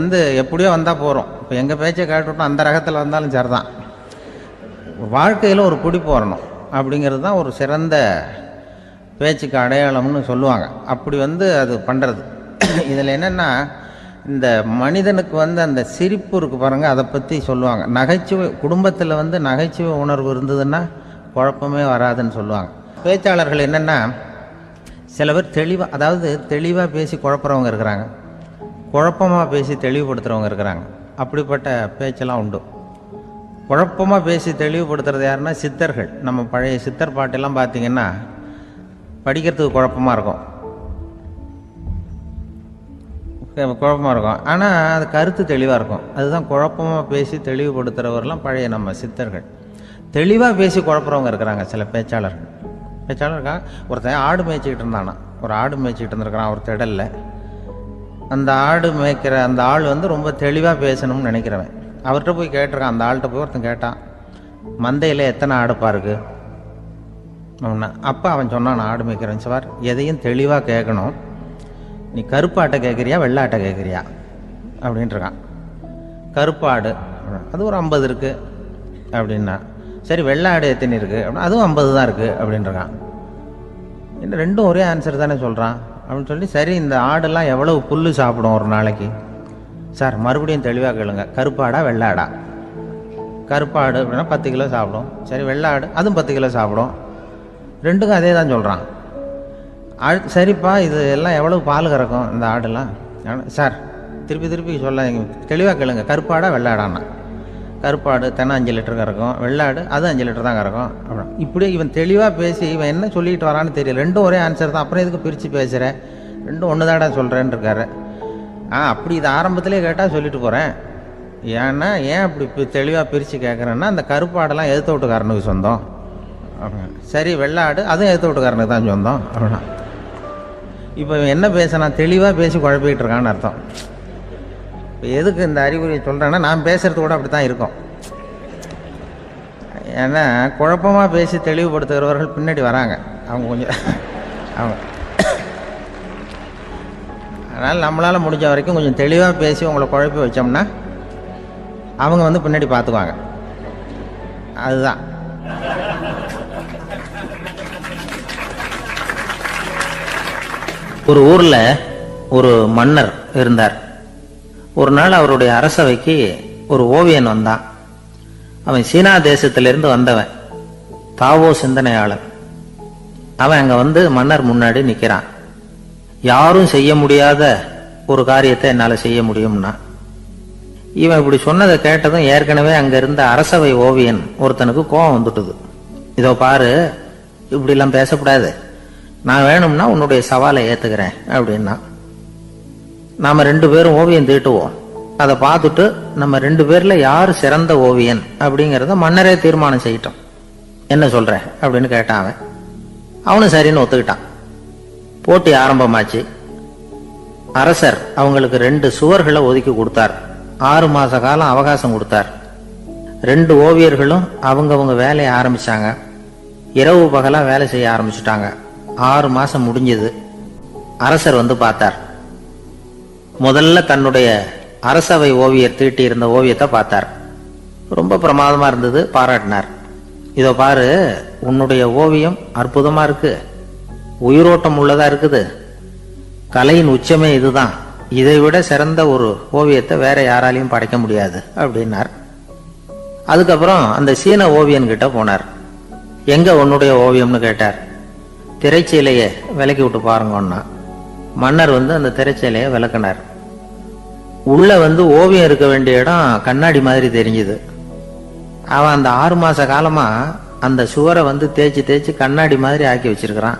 எப்படியோ வந்தால் போகிறோம். இப்போ எங்கள் பேச்சை கேட்டுவிட்டோம், அந்த ரகத்தில் வந்தாலும் சரிதான், வாழ்க்கையில் ஒரு பிடிப்பு வரணும். அப்படிங்கிறது தான் ஒரு சிறந்த பேச்சுக்கு அடையாளம்னு சொல்லுவாங்க. அப்படி அது பண்ணுறது. இதில் என்னென்னா, இந்த மனிதனுக்கு அந்த சிரிப்பு இருக்குது பாருங்கள், அதை பற்றி சொல்லுவாங்க. நகைச்சுவை, குடும்பத்தில் நகைச்சுவை உணர்வு இருந்ததுன்னா குழப்பமே வராதுன்னு சொல்லுவாங்க. பேச்சாளர்கள் என்னென்னா, சில பேர் தெளிவாக, அதாவது தெளிவாக பேசி குழப்புறவங்க இருக்கிறாங்க, குழப்பமாக பேசி தெளிவுபடுத்துகிறவங்க இருக்கிறாங்க. அப்படிப்பட்ட பேச்செல்லாம் உண்டு. குழப்பமாக பேசி தெளிவுபடுத்துறது யாருன்னா சித்தர்கள். நம்ம பழைய சித்தர் பாட்டெல்லாம் பார்த்திங்கன்னா படிக்கிறதுக்கு குழப்பமாக இருக்கும், ஆனால் அது கருத்து தெளிவாக இருக்கும். அதுதான் குழப்பமாக பேசி தெளிவுபடுத்துகிறவரெல்லாம் பழைய நம்ம சித்தர்கள். தெளிவாக பேசி குழப்புறவங்க இருக்கிறாங்க சில பேச்சாளர்கள். இருக்காங்க. ஒருத்தன் ஆடு மேய்ச்சிக்கிட்டு இருந்தானா, ஒரு ஆடு மேய்ச்சிக்கிட்டு இருந்திருக்கிறான் ஒரு திடலில். அந்த ஆடு மேய்க்கிற அந்த ஆள் ரொம்ப தெளிவாக பேசணும்னு நினைக்கிறவன். அவர்கிட்ட போய் கேட்டிருக்கான், அந்த ஆள்கிட்ட போய் ஒருத்தன் கேட்டான், மந்தையில் எத்தனை ஆடுப்பா இருக்கு அப்படின்னா. அப்போ அவன் சொன்னான், ஆடு மேய்க்கிறவன் சார், எதையும் தெளிவாக கேட்கணும், நீ கருப்பாட்டை கேட்குறியா வெள்ளாட்டை கேட்குறியா அப்படின்ட்டுருக்கான். கருப்பாடு அது ஒரு 50 இருக்குது அப்படின்னா, சரி வெள்ளாடு எத்தனை இருக்குது அப்படின்னா அதுவும் 50 தான் இருக்குது அப்படின்ட்டுருக்கான். இன்னும் ரெண்டும் ஒரே ஆன்சர் தானே சொல்கிறான் அப்படின்னு சொல்லி, சரி இந்த ஆடெல்லாம் எவ்வளவு புல் சாப்பிடும் ஒரு நாளைக்கு சார்? மறுபடியும் தெளிவாக கேளுங்க, கருப்பாடா வெள்ளாடா? கருப்பாடு அப்படின்னா 10 கிலோ சாப்பிடும். சரி வெள்ளாடு அதுவும் 10 கிலோ சாப்பிடும். ரெண்டுக்கும் அதே தான் சொல்கிறான். சரிப்பா இது எல்லாம் எவ்வளவு பால் கறக்கும் இந்த ஆடெல்லாம்? சார் திருப்பி திருப்பி சொல்ல தெளிவாக கேளுங்க, கருப்பாடா வெள்ளாடான்னா? கருப்பாடு தினம் 5 லிட்டர் கறக்கும், வெள்ளாடு அது 5 லிட்டர் தான் கறக்கும். அப்புறம் இப்படியே இவன் தெளிவாக பேசி இவன் என்ன சொல்லிட்டு வரான்னு தெரியல. ரெண்டும் ஒரே ஆன்சர் தான், அப்புறம் எதுக்கு பிரித்து பேசுகிறேன், ரெண்டும் ஒன்று தாடா சொல்கிறேன்னு இருக்காரு. அப்படி இது ஆரம்பத்திலே கேட்டால் சொல்லிட்டு போகிறேன். ஏன்னா ஏன் அப்படி தெளிவாக பிரித்து கேட்குறேன்னா, அந்த கருப்பாடெல்லாம் எதிர்த்த வீட்டுக்காரனுக்கு சொந்தம் அப்படின்னா, சரி வெள்ளாடு அதுவும் எதிர்த்த வீட்டுக்காரனுக்கு தான் சொந்தம் அப்படின்னா. இப்போ இவன் என்ன பேசினா தெளிவாக பேசி குழப்பிக்கிட்டு இருக்கான்னு அர்த்தம். இப்போ எதுக்கு இந்த அறிகுறியை சொல்கிறேன்னா, நான் பேசுகிறது கூட அப்படி தான் இருக்கும். ஏன்னா குழப்பமாக பேசி தெளிவுபடுத்துகிறவர்கள் பின்னாடி வராங்க, அவங்க கொஞ்சம் அவங்க. அதனால் நம்மளால் முடிஞ்ச வரைக்கும் கொஞ்சம் தெளிவாக பேசி உங்களை குழப்பி வச்சோம்னா அவங்க வந்து பின்னாடி பார்த்துக்குவாங்க. அதுதான். ஒரு ஊர்ல ஒரு மன்னர் இருந்தார். ஒரு நாள் அவருடைய அரசவைக்கு ஒரு ஓவியன் வந்தான். அவன் சீனா தேசத்திலிருந்து வந்தவன், தாவோ சிந்தனையாளன். அவன் அங்க வந்து மன்னர் முன்னாடி நிக்கிறான். யாரும் செய்ய முடியாத ஒரு காரியத்தை என்னால செய்ய முடியும்னா. இவன் இப்படி சொன்னதை கேட்டதும் ஏற்கனவே அங்க இருந்த அரசவை ஓவியன் ஒருத்தனுக்கு கோபம் வந்துட்டுது. இதோ பாரு, இப்படி எல்லாம் பேசக்கூடாது, நான் வேணும்னா உன்னுடைய சவாலை ஏத்துக்கிறேன் அப்படின்னா. நாம 2 பேரும் ஓவியம் தீட்டுவோம், அதை பார்த்துட்டு நம்ம 2 பேர்ல யார் சிறந்த ஓவியன் அப்படிங்கிறத மன்னரே தீர்மானம் செய்யட்டும், என்ன சொல்ற அப்படின்னு கேட்டான். அவனும் சரின்னு ஒத்துக்கிட்டான். போட்டி ஆரம்பமாச்சு. அரசர் அவங்களுக்கு 2 சுவர்களை ஒதுக்கி கொடுத்தார். 6 மாச காலம் அவகாசம் கொடுத்தார். 2 ஓவியர்களும் அவங்கவங்க வேலையை ஆரம்பிச்சாங்க. இரவு பகலா வேலை செய்ய ஆரம்பிச்சுட்டாங்க. 6 மாசம் முடிஞ்சது. அரசர் வந்து பார்த்தார். முதல்ல தன்னுடைய அரசவை ஓவியர் தீட்டி இருந்த ஓவியத்தை பார்த்தார். ரொம்ப பிரமாதமா இருந்தது, பாராட்டினார். இதோ பாரு, உன்னுடைய ஓவியம் அற்புதமா இருக்கு, உயிரோட்டம் உள்ளதா இருக்குது, கலையின் உச்சமே இதுதான், இதை விட சிறந்த ஒரு ஓவியத்தை வேற யாராலையும் படைக்க முடியாது அப்படின்னார். அதுக்கப்புறம் அந்த சீன ஓவியன் கிட்ட போனார். எங்க உன்னுடைய ஓவியம்னு கேட்டார். திரைச்சீலையை விலக்கி விட்டு பாருங்கன்னா. மன்னர் வந்து அந்த திரைச்சீலையை விளக்குனார். உள்ள வந்து ஓவியம் இருக்க வேண்டிய இடம் கண்ணாடி மாதிரி தெரிஞ்சுது. அவன் அந்த 6 மாச காலமா அந்த சுவரை வந்து தேய்ச்சி தேய்ச்சி கண்ணாடி மாதிரி ஆக்கி வச்சிருக்கிறான்.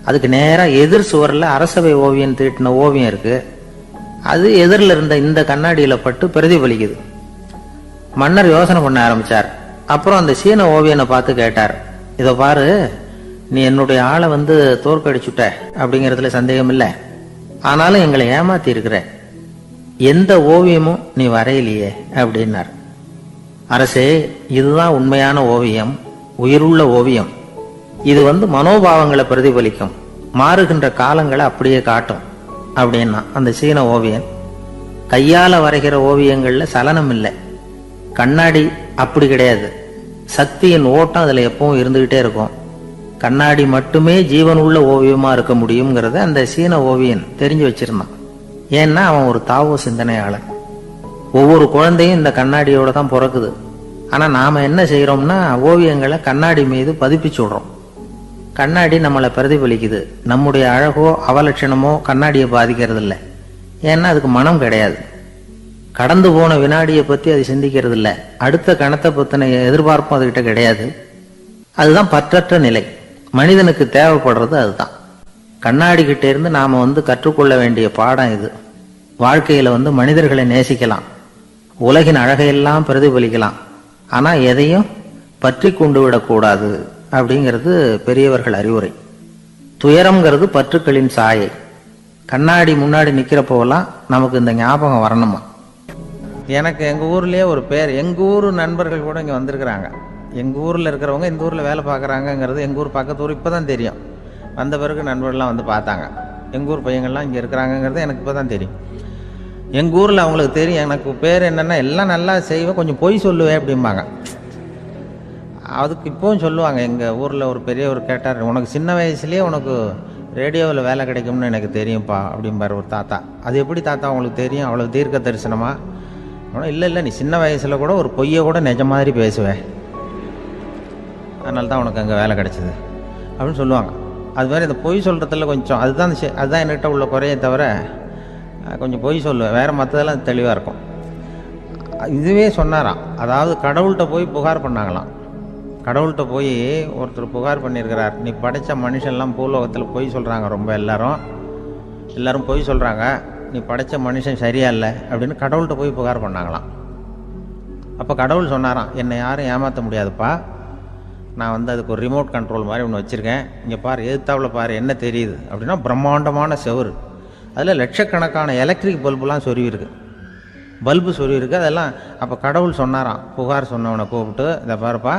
அதுக்கு நேரா எதிர் சுவரில் அரசவை ஓவியன் தீட்டின ஓவியம் இருக்கு. அது எதிரில் இருந்த இந்த கண்ணாடியில பட்டு பிரதிபலிக்குது. மன்னர் யோசனை பண்ண ஆரம்பிச்சார். அப்புறம் அந்த சீன ஓவியனை பார்த்து கேட்டார். இதை பாரு, நீ என்னுடைய ஆளை வந்து தோற்கடிச்சுட்ட அப்படிங்கிறதுல சந்தேகம் இல்லை, ஆனாலும் எங்களை ஏமாத்தி இருக்கிற, எந்த ஓவியமும் நீ வரையிலையே அப்படின்னார். அரசே, இதுதான் உண்மையான ஓவியம், உயிருள்ள ஓவியம். இது வந்து மனோபாவங்களை பிரதிபலிக்கும், மாறுகின்ற காலங்களை அப்படியே காட்டும் அப்படின்னா அந்த சீன ஓவியன். கையால வரைகிற ஓவியங்கள்ல சலனம் இல்லை, கண்ணாடி அப்படி கிடையாது, சக்தியின் ஓட்டம் அதுல எப்பவும் இருந்துகிட்டே இருக்கும். கண்ணாடி மட்டுமே ஜீவன் உள்ள ஓவியமா இருக்க முடியுங்கிறத அந்த சீன ஓவியன் தெரிஞ்சு வச்சிருந்தான். ஏன்னா அவன் ஒரு தாவோ சிந்தனையாளன். ஒவ்வொரு குழந்தையும் இந்த கண்ணாடியோட தான் பிறக்குது. ஆனா நாம என்ன செய்யறோம்னா, ஓவியங்களை கண்ணாடி மீது பதிப்பிச்சு விடுறோம். கண்ணாடி நம்மளை பிரதிபலிக்குது. நம்முடைய அழகோ அவலட்சணமோ கண்ணாடியை பாதிக்கிறது இல்லை. ஏன்னா அதுக்கு மனம் கிடையாது. கடந்து போன வினாடியை பத்தி அது சிந்திக்கிறது இல்லை. அடுத்த கணத்தை பத்தின எதிர்பார்ப்பும் அதுகிட்ட கிடையாது. அதுதான் பற்றற்ற நிலை. மனிதனுக்கு தேவைப்படுறது அதுதான். கண்ணாடி கிட்ட இருந்து நாம வந்து கற்றுக்கொள்ள வேண்டிய பாடம் இது. வாழ்க்கையில வந்து மனிதர்களை நேசிக்கலாம், உலகின் அழகையெல்லாம் பிரதிபலிக்கலாம், ஆனா எதையும் பற்றி கொண்டு விடக்கூடாது அப்படிங்கிறது பெரியவர்கள் அறிவுரை. துயரம்ங்கிறது பற்றுக்களின் சாயை. கண்ணாடி முன்னாடி நிக்கிறப்போலாம் நமக்கு இந்த ஞாபகம் வரணுமா. எனக்கு எங்க ஊர்லயே ஒரு பேர், எங்க ஊர் நண்பர்கள் கூட இங்க வந்திருக்கிறாங்க. எங்க ஊர்ல இருக்கிறவங்க இந்த ஊர்ல வேலை பார்க்கறாங்கிறது எங்க ஊர் பக்கத்து ஊர் இப்பதான் தெரியும். வந்த பிறகு நண்பர்கள்லாம் வந்து பார்த்தாங்க. எங்கள் ஊர் பையங்கள்லாம் இங்கே இருக்கிறாங்கங்கிறது எனக்கு இப்போ தான் தெரியும். எங்கள் ஊரில் அவங்களுக்கு தெரியும் எனக்கு பேர் என்னென்னா எல்லாம் நல்லா செய்வேன், கொஞ்சம் பொய் சொல்லுவேன் அப்படிம்பாங்க. அதுக்கு இப்போவும் சொல்லுவாங்க. எங்கள் ஊரில் ஒரு பெரியவர் கேட்டார், உனக்கு சின்ன வயசுலேயே உனக்கு ரேடியோவில் வேலை கிடைக்கும்னு எனக்கு தெரியும்ப்பா அப்படிம்பார் ஒரு தாத்தா. அது எப்படி தாத்தா உங்களுக்கு தெரியும், அவ்வளோ தீர்க்க தரிசனமா? ஆனால் இல்லை நீ சின்ன வயசில் கூட ஒரு பொய்யை கூட நிஜ மாதிரி பேசுவேன், அதனால தான் உனக்கு அங்கே வேலை கிடைச்சிது அப்படின்னு சொல்லுவாங்க. அது மாதிரி இந்த பொய் சொல்கிறதுல கொஞ்சம் அதுதான் என்கிட்ட உள்ள குறைய தவிர, கொஞ்சம் பொய் சொல்லுவேன், வேறு மற்றதெல்லாம் தெளிவாக இருக்கும். இதுவே சொன்னாராம், அதாவது கடவுள்கிட்ட போய் புகார் பண்ணாங்களாம். கடவுள்கிட்ட போய் ஒருத்தர் புகார் பண்ணியிருக்கிறார், நீ படைத்த மனுஷன்லாம் பூலோகத்தில் பொய் சொல்கிறாங்க, ரொம்ப எல்லாரும் பொய் சொல்கிறாங்க, நீ படைத்த மனுஷன் சரியா இல்லை அப்படின்னு கடவுள்கிட்ட போய் புகார் பண்ணாங்களாம். அப்போ கடவுள் சொன்னாராம், என்னை யாரும் ஏமாற்ற முடியாதுப்பா, நான் வந்து அதுக்கு ஒரு ரிமோட் கண்ட்ரோல் மாதிரி ஒன்று வச்சுருக்கேன், இங்கே பாரு, எதிர்த்தாவில் பாரு, என்ன தெரியுது அப்படின்னா பிரம்மாண்டமான செவுரு, அதில் லட்சக்கணக்கான எலக்ட்ரிக் பல்புலாம் சொருவிருக்கு, அதெல்லாம். அப்போ கடவுள் சொன்னாராம், புகார் சொன்னவனை கூப்பிட்டு, இதை பாருப்பா,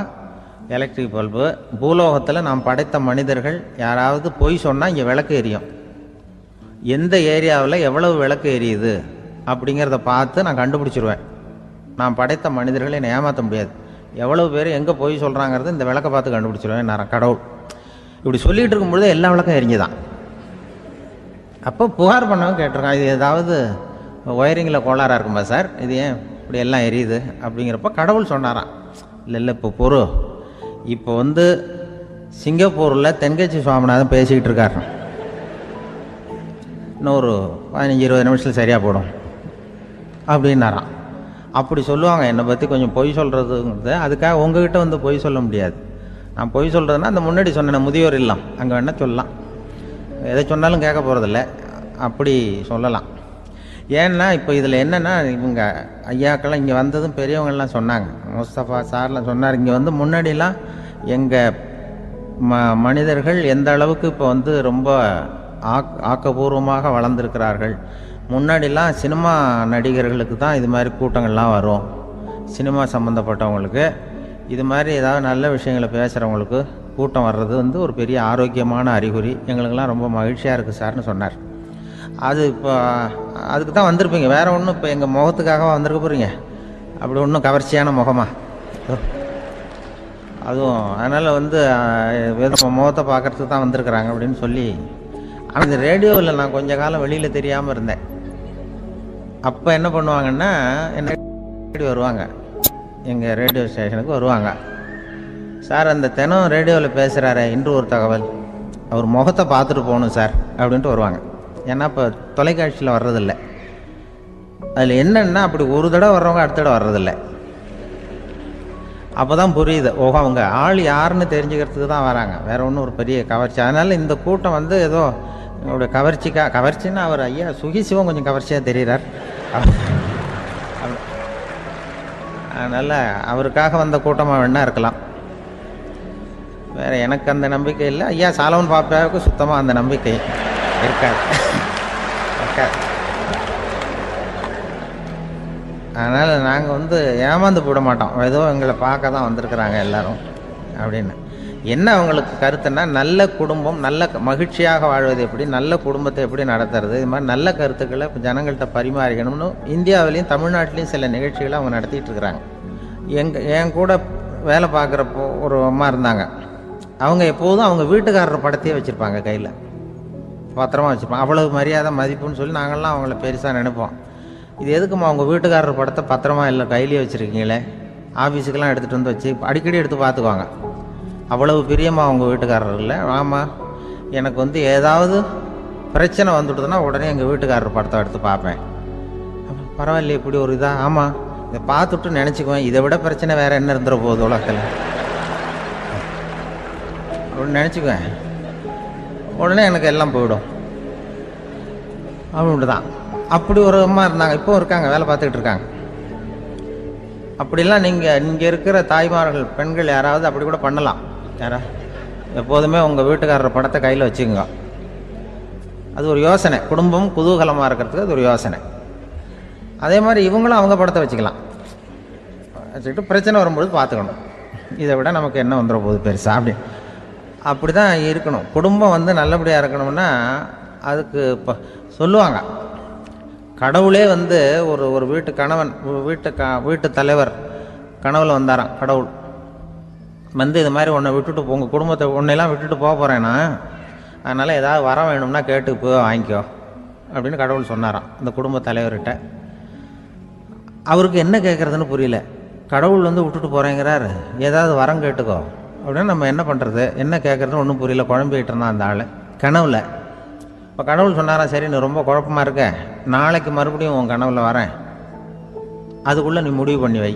எலக்ட்ரிக் பல்பு, பூலோகத்தில் நாம் படைத்த மனிதர்கள் யாராவது பொய் சொன்னால் இங்கே விளக்கு எரியும், எந்த ஏரியாவில் எவ்வளவு விளக்கு எரியுது அப்படிங்கிறத பார்த்து நான் கண்டுபிடிச்சிருவேன். நான் படைத்த மனிதர்களை என்னை ஏமாற்ற முடியாது, எவ்வளவு பேர் எங்கே பொய் சொல்கிறாங்கிறது இந்த விளக்கை பார்த்து கண்டுபிடிச்சிருவேன் நான் கடவுள். இப்படி சொல்லிகிட்டு இருக்கும்பொழுது எல்லா விளக்கம் எரிஞ்சுதான். அப்போ புகார் பண்ணவங்க கேட்டிருக்கான், இது ஏதாவது ஒயரிங்கில் கோளாறாக இருக்குமா சார், இது ஏன் இப்படி எல்லாம் எரியுது அப்படிங்கிறப்ப கடவுள் சொன்னாராம், இல்லை இப்போ வந்து சிங்கப்பூரில் தென்கட்சி சுவாமிநாதன் பேசிக்கிட்டு இருக்காரு, இன்னும் ஒரு 15-20 நிமிஷத்தில் சரியாக போடும் அப்படின்னாராம். அப்படி சொல்லுவாங்க என்னை பற்றி கொஞ்சம் பொய் சொல்கிறதுங்கிறது. அதுக்காக உங்ககிட்ட வந்து பொய் சொல்ல முடியாது. நான் பொய் சொல்கிறதுனா அந்த முன்னாடி சொன்னேன் முதியோர் இல்லம், அங்கே வேணால் சொல்லலாம், எதை சொன்னாலும் கேட்க போகிறதில்ல, அப்படி சொல்லலாம். ஏன்னா இப்போ இதில் என்னென்னா, இவங்க ஐயாக்கெல்லாம் இங்கே வந்ததும் பெரியவங்கள்லாம் சொன்னாங்க, முஸ்தபா சார்லாம் சொன்னார், இங்கே வந்து முன்னாடிலாம் எங்கள் மனிதர்கள் எந்த அளவுக்கு இப்போ வந்து ரொம்ப ஆக்கப்பூர்வமாக வளர்ந்துருக்கிறார்கள். முன்னாடிலாம் சினிமா நடிகர்களுக்கு தான் இது மாதிரி கூட்டங்கள்லாம் வரும், சினிமா சம்மந்தப்பட்டவங்களுக்கு இது மாதிரி ஏதாவது நல்ல விஷயங்களை பேசுகிறவங்களுக்கு கூட்டம் வர்றது வந்து ஒரு பெரிய ஆரோக்கியமான அறிகுறி, எங்களுக்கெல்லாம் ரொம்ப மகிழ்ச்சியாக இருக்குது சார்னு சொன்னார். அது இப்போ அதுக்கு தான் வந்திருப்பீங்க, வேறு ஒன்றும் இப்போ எங்கள் முகத்துக்காக வந்திருக்க போகிறீங்க, அப்படி ஒன்றும் கவர்ச்சியான முகமா அதுவும், அதனால் வந்து முகத்தை பார்க்குறதுக்கு தான் வந்திருக்கிறாங்க அப்படின்னு சொல்லி. ஆனால் இந்த ரேடியோவில் நான் கொஞ்ச காலம் வெளியில் தெரியாமல் இருந்தேன். அப்போ என்ன பண்ணுவாங்கன்னா, என்ன வருவாங்க எங்கள் ரேடியோ ஸ்டேஷனுக்கு வருவாங்க, சார் அந்த தினம் ரேடியோவில் பேசுகிறாரு இன்று ஒரு தகவல், அவர் முகத்தை பார்த்துட்டு போகணும் சார் அப்படின்ட்டு வருவாங்க. ஏன்னா இப்போ தொலைக்காட்சியில் வர்றதில்லை. அதில் என்னென்னா, அப்படி ஒரு தடவை வர்றவங்க அடுத்த தடவை வர்றதில்லை. அப்போ தான் புரியுது, ஓஹோ அவங்க ஆள் யாருன்னு தெரிஞ்சுக்கிறதுக்கு தான் வராங்க, வேறு ஒன்றும் ஒரு பெரிய கவர்ச்சி. அதனால் இந்த கூட்டம் வந்து ஏதோ என்னோட கவர்ச்சின்னா அவர் ஐயா சுகிசிவம் கொஞ்சம் கவர்ச்சியாக தெரிகிறார், அதனால் அவருக்காக வந்த கூட்டமாக வேணா இருக்கலாம், வேறு எனக்கு அந்த நம்பிக்கை இல்லை. ஐயா சாலமன் பாப்பாவுக்கு சுத்தமாக அந்த நம்பிக்கை இருக்காது. அதனால் நாங்கள் வந்து ஏமாந்து போட மாட்டோம், ஏதோ எங்களை பார்க்க தான் வந்திருக்கிறாங்க எல்லாரும் அப்படின்னு. என்ன அவங்களுக்கு கருத்துன்னா, நல்ல குடும்பம், நல்ல மகிழ்ச்சியாக வாழ்வது எப்படி, நல்ல குடும்பத்தை எப்படி நடத்துறது, இது மாதிரி நல்ல கருத்துக்களை இப்போ ஜனங்கள்கிட்ட பரிமாறிக்கணும்னு இந்தியாவிலையும் தமிழ்நாட்டிலையும் சில நிகழ்ச்சிகளை அவங்க நடத்திட்டு இருக்கிறாங்க. என் கூட வேலை பார்க்குறப்போ ஒரு அம்மா இருந்தாங்க, அவங்க எப்போதும் அவங்க வீட்டுக்காரர் படத்தையே வச்சுருப்பாங்க, கையில் பத்திரமா வச்சுருப்பாங்க. அவ்வளவு மரியாதை மதிப்புன்னு சொல்லி நாங்கள்லாம் அவங்கள பெருசாக நினைப்போம். இது எதுக்குமா அவங்க வீட்டுக்காரர் படத்தை பத்திரமா இல்லை கையிலேயே வச்சுருக்கீங்களே, ஆஃபீஸுக்கெல்லாம் எடுத்துகிட்டு வந்து வச்சு அடிக்கடி எடுத்து பார்த்துக்குவாங்க, அவ்வளவு பிரியமாக அவங்க வீட்டுக்காரர் இல்லை. ஆமாம், எனக்கு வந்து ஏதாவது பிரச்சனை வந்துவிடுதுன்னா உடனே எங்கள் வீட்டுக்காரர் படத்தை எடுத்து பார்ப்பேன். பரவாயில்ல, இப்படி ஒரு இதாக, ஆமாம் இதை பார்த்துட்டு நினச்சிக்குவேன், இதை விட பிரச்சனை வேறு என்ன இருந்துட போகுது உலகத்தில் அப்படின்னு நினச்சிக்குவேன், உடனே எனக்கு எல்லாம் போயிடும் அப்படின்ட்டு தான். அப்படி ஒரு அம்மா இருந்தாங்க, இப்போ இருக்காங்க, வேலை பார்த்துக்கிட்டு இருக்காங்க. அப்படிலாம் நீங்கள் இருக்கிற தாய்மார்கள் பெண்கள் யாராவது அப்படி கூட பண்ணலாம். யாரா எப்போதுமே உங்கள் வீட்டுக்காரர் படத்தை கையில் வச்சுக்கோங்க, அது ஒரு யோசனை, குடும்பம் குதூகலமாக இருக்கிறதுக்கு அது ஒரு யோசனை. அதே மாதிரி இவங்களும் அவங்க படத்தை வச்சுக்கலாம், வச்சுக்கிட்டு பிரச்சனை வரும்போது பார்த்துக்கணும், இதை விட நமக்கு என்ன வந்துட போகுது பெருசா அப்படி தான் இருக்கணும். குடும்பம் வந்து நல்லபடியாக இருக்கணும்னா அதுக்கு இப்போ சொல்லுவாங்க, கடவுளே வந்து ஒரு வீட்டு கணவன் வீட்டு தலைவர் கனவுல வந்தாராம். கடவுள் வந்து இது மாதிரி உன்னை விட்டுட்டு உங்கள் குடும்பத்தை உன்னையெல்லாம் விட்டுட்டு போக போகிறேன்னா, அதனால் ஏதாவது வர வேணும்னா கேட்டு போய் வாங்கிக்கோ அப்படின்னு கடவுள் சொன்னாராம் இந்த குடும்ப தலைவர்கிட்ட. அவருக்கு என்ன கேட்குறதுன்னு புரியல. கடவுள் வந்து விட்டுட்டு போகிறேங்கிறார், ஏதாவது வரம் கேட்டுக்கோ அப்படின்னு நம்ம என்ன பண்ணுறது, என்ன கேட்குறதுன்னு ஒன்றும் புரியல. குழம்பிக்கிட்டு இருந்தான் அந்த ஆள் கனவுல. இப்போ கடவுள் சொன்னாராம், சரி நீ ரொம்ப குழப்பமாக இருக்க, நாளைக்கு மறுபடியும் உன் கனவுல வரேன், அதுக்குள்ளே நீ முடிவு பண்ணி வை,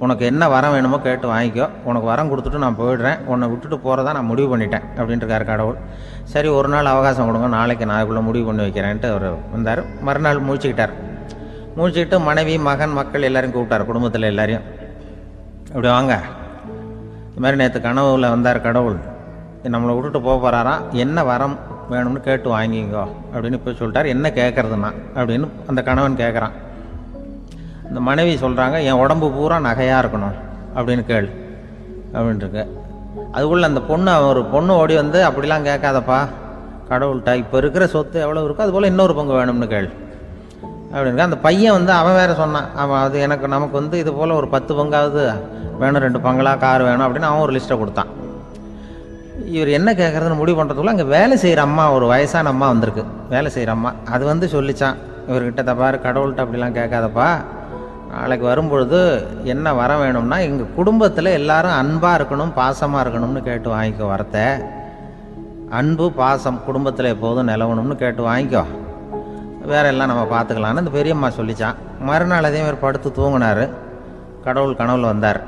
உனக்கு என்ன வரம் வேணுமோ கேட்டு வாங்கிக்கோ, உனக்கு வரம் கொடுத்துட்டு நான் போயிடுறேன், உன்னை விட்டுட்டு போகிறதா நான் முடிவு பண்ணிட்டேன் அப்படின்ட்டுருக்காரு கடவுள். சரி ஒரு நாள் அவகாசம் கொடுங்க, நாளைக்கு நான் அதுக்குள்ளே முடிவு பண்ணி வைக்கிறேன்ட்டு அவர் வந்தார். மறுநாள் முழிச்சுக்கிட்டு மனைவி மகன் மக்கள் எல்லாரையும் கூப்பிட்டார், குடும்பத்தில் எல்லாரையும். அப்படி வாங்க, இது மாதிரி நேற்று கனவுல வந்தார் கடவுள், நம்மளை விட்டுட்டு போக போகிறாராம், என்ன வரம் வேணும்னு கேட்டு வாங்கிங்கோ அப்படின்னு போய் சொல்லிட்டார். என்ன கேட்குறதுன்னா அப்படின்னு அந்த கணவன் கேட்குறான். இந்த மனைவி சொல்கிறாங்க, என் உடம்பு பூரா நகையாக இருக்கணும் அப்படின்னு கேள் அப்படின்ட்டுருக்கு. அதுக்குள்ளே அந்த ஒரு பொண்ணு ஓடி வந்து, அப்படிலாம் கேட்காதப்பா கடவுள்கிட்ட, இப்போ இருக்கிற சொத்து எவ்வளோ இருக்கோ அதுபோல் இன்னொரு பங்கு வேணும்னு கேள் அப்படின்னு. அந்த பையன் வந்து அவன் வேறு சொன்னான், அவன் அது நமக்கு வந்து இது போல் ஒரு 10 பங்காவது வேணும், 2 பங்களா கார் வேணும் அப்படின்னு அவன் ஒரு லிஸ்ட்டை கொடுத்தான். இவர் என்ன கேட்குறதுன்னு முடிவு பண்ணுறதுக்குள்ள அங்கே வேலை செய்கிற அம்மா, ஒரு வயசான அம்மா வந்திருக்கு, வேலை செய்கிற அம்மா. அது வந்து சொல்லிச்சான் இவர்கிட்ட, தப்பாரு கடவுள்கிட்ட அப்படிலாம் கேட்காதப்பா, நாளைக்கு வரும்பொழுது என்ன வர வேணும்னா எங்கள் குடும்பத்தில் எல்லாரும் அன்பாக இருக்கணும், பாசமாக இருக்கணும்னு கேட்டு வாங்கிக்கோ வரத்தை, அன்பு பாசம் குடும்பத்தில் எப்போதும் நிலவணும்னு கேட்டு வாங்கிக்கோ, வேற எல்லாம் நம்ம பார்த்துக்கலான்னு அந்த பெரியம்மா சொல்லிச்சான். மறுநாள் அதே மாதிரி படுத்து தூங்கினார். கடவுள் கனவுல வந்தார்.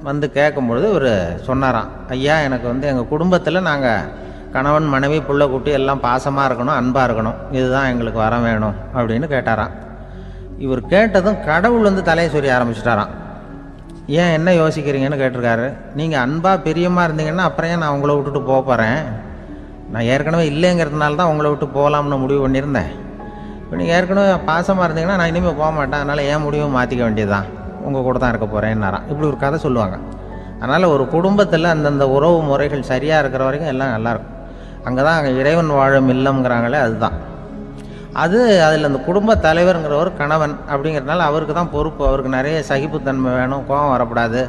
வந்து கேட்கும்பொழுது இவர் சொன்னாராம், ஐயா எனக்கு வந்து எங்கள் குடும்பத்தில் நாங்கள் கணவன் மனைவி புள்ள குட்டி எல்லாம் பாசமாக இருக்கணும், அன்பாக இருக்கணும், இதுதான் எங்களுக்கு வர வேணும் அப்படின்னு கேட்டாராம். இவர் கேட்டதும் கடவுள் வந்து தலையை சொரிய ஆரம்பிச்சிட்டாராம். ஏன் என்ன யோசிக்கிறீங்கன்னு கேட்டிருக்காரு. நீங்கள் அன்பாக பிரியமாக இருந்தீங்கன்னா அப்புறம் ஏன் நான் உங்களை விட்டுட்டு போக போகிறேன், நான் ஏற்கனவே இல்லைங்கிறதுனால தான் உங்களை விட்டு போகலாம்னு முடிவு பண்ணியிருந்தேன். இப்போ நீங்கள் ஏற்கனவே பாசமாக இருந்தீங்கன்னா நான் இனிமேல் போக மாட்டேன், அதனால் ஏன் முடிவை மாற்றிக்க வேண்டியதுதான், உங்கள் கூட தான் இருக்க போகிறேன்னாராம். இப்படி ஒரு கதை சொல்லுவாங்க. அதனால் ஒரு குடும்பத்தில் அந்தந்த உறவு முறைகள் சரியாக இருக்கிற வரைக்கும் எல்லாம் நல்லாயிருக்கும். அங்கே தான் இறைவன் வாழும் இல்லம்ங்கிறாங்களே, அதுதான் அது. அதில் அந்த குடும்ப தலைவருங்கிறவர் கணவன் அப்படிங்கிறதுனால அவருக்கு தான் பொறுப்பு. அவருக்கு நிறைய சகிப்புத்தன்மை வேணும், கோபம் வரக்கூடாது,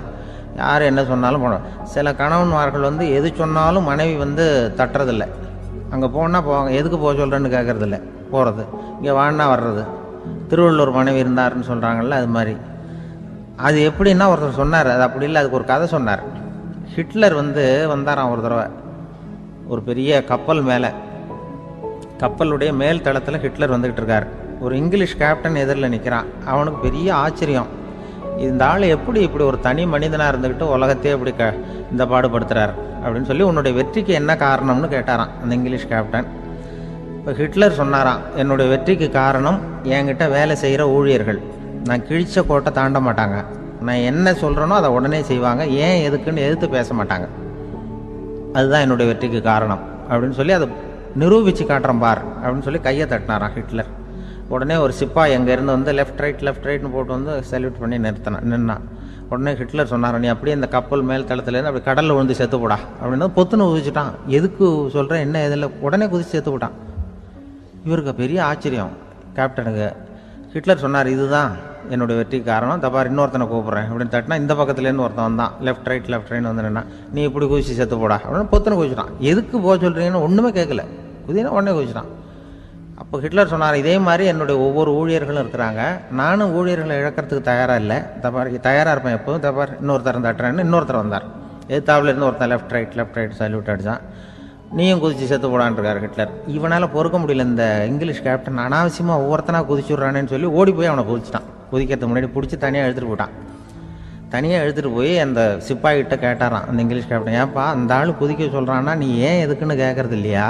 யார் என்ன சொன்னாலும் போகணும். சில கணவன்மார்கள் வந்து எது சொன்னாலும் மனைவி வந்து தட்டுறதில்லை. அங்கே போனால் போவாங்க, எதுக்கு போக சொல்கிறேன்னு கேட்குறதில்ல, போகிறது, இங்கே வான்னா வர்றது. திருவள்ளூர் மனைவி இருந்தாருன்னு சொல்கிறாங்கல்ல, அது மாதிரி. அது எப்படின்னா ஒருத்தர் சொன்னார், அது அப்படி இல்லை, அதுக்கு ஒரு கதை சொன்னார். ஹிட்லர் வந்து வந்தாராம் ஒரு தடவை, ஒரு பெரிய கப்பல் மேலே, கப்பலுடைய மேல் தளத்தில் ஹிட்லர் வந்துக்கிட்டு இருக்கார். ஒரு இங்கிலீஷ் கேப்டன் எதிரில் நிற்கிறான். அவனுக்கு பெரிய ஆச்சரியம், இந்த ஆள் எப்படி இப்படி ஒரு தனி மனிதனாக இருந்துக்கிட்டு உலகத்தையே இப்படி இந்த பாடுபடுத்துகிறார் அப்படின்னு சொல்லி, உன்னுடைய வெற்றிக்கு என்ன காரணம்னு கேட்டாராம் அந்த இங்கிலீஷ் கேப்டன். இப்போ ஹிட்லர் சொன்னாராம், என்னுடைய வெற்றிக்கு காரணம் என்கிட்ட வேலை செய்கிற ஊழியர்கள், நான் கிழிச்ச கோட்டை தாண்ட மாட்டாங்க, நான் என்ன சொல்கிறேனோ அதை உடனே செய்வாங்க, ஏன் எதுக்குன்னு எதிர்த்து பேச மாட்டாங்க, அதுதான் என்னுடைய வெற்றிக்கு காரணம் அப்படின்னு சொல்லி அதை நிரூபித்து காட்டுறேன் பார் அப்படின்னு சொல்லி கையை தட்டினாராம் ஹிட்லர். உடனே ஒரு சிப்பாய் அங்கேருந்து வந்து லெஃப்ட் ரைட்னு போட்டு வந்து சல்யூட் பண்ணி நின்னான். உடனே ஹிட்லர் சொன்னார், நீ அப்படியே இந்த கப்பல் மேல் தளத்துலேருந்து அப்படி கடலில் விழுந்து செத்து போடா அப்படின்னு பொத்துன்னு குதிச்சுட்டான். எதுக்கு சொல்கிறேன் என்ன இதில், உடனே குதிச்சு செத்து போட்டான். இவருக்கு பெரிய ஆச்சரியம் கேப்டனுக்கு. ஹிட்லர் சொன்னார், இதுதான் என்னுடைய வெற்றிக்கு காரணம், தப்பார் இன்னொருத்தனை கூப்பிட்றேன் அப்படின்னு தட்டினா இந்த பக்கத்துலேருந்து ஒருத்தன் வந்தான், லெஃப்ட் ரைட்னு வந்து நின்னா, நீ இப்படி குதிச்சு செத்து போடா அப்படின்னு பொத்துன்னு குதிச்சுட்டான். எதுக்கு போக சொல்கிறீங்கன்னு ஒன்றுமே கேட்கல, குதினா உடனே குதிச்சுட்டான். அப்போ ஹிட்லர் சொன்னார், இதே மாதிரி என்னுடைய ஒவ்வொரு ஊழியர்களும் இருக்கிறாங்க, நானும் ஊழியர்களை இழக்கிறதுக்கு தயாராக இல்லை, தயாராக இருப்பேன் எப்போதும், தப்பார் இன்னொருத்தர் தட்டுறேன்னு இன்னொருத்தர் வந்தார். எதிர்த்தாப்புலேருந்து ஒருத்தன் லெஃப்ட் ரைட் சல்யூட் அடித்தான். நீயும் குதிச்சு செத்து போடான்ருக்கார் ஹிட்லர். இவனால் பொறுக்க முடியல, இந்த இங்கிலீஷ் கேப்டன் அனாவசியமாக ஒவ்வொருத்தனாக குதிச்சுட்றானேன்னு சொல்லி ஓடி போய் அவனை குதிச்சிட்டான். குதிக்கிறதுக்கு முன்னாடி பிடிச்சி தனியாக எழுத்துட்டு போட்டான். தனியாக எழுத்துட்டு போய் அந்த சிப்பாய்கிட்ட கேட்டாரான் அந்த இங்கிலீஷ் கேப்டன், ஏன்ப்பா அந்த ஆள் குதிக்க சொல்கிறான்னா நீ ஏன் எதுக்குன்னு கேட்கறது இல்லையா,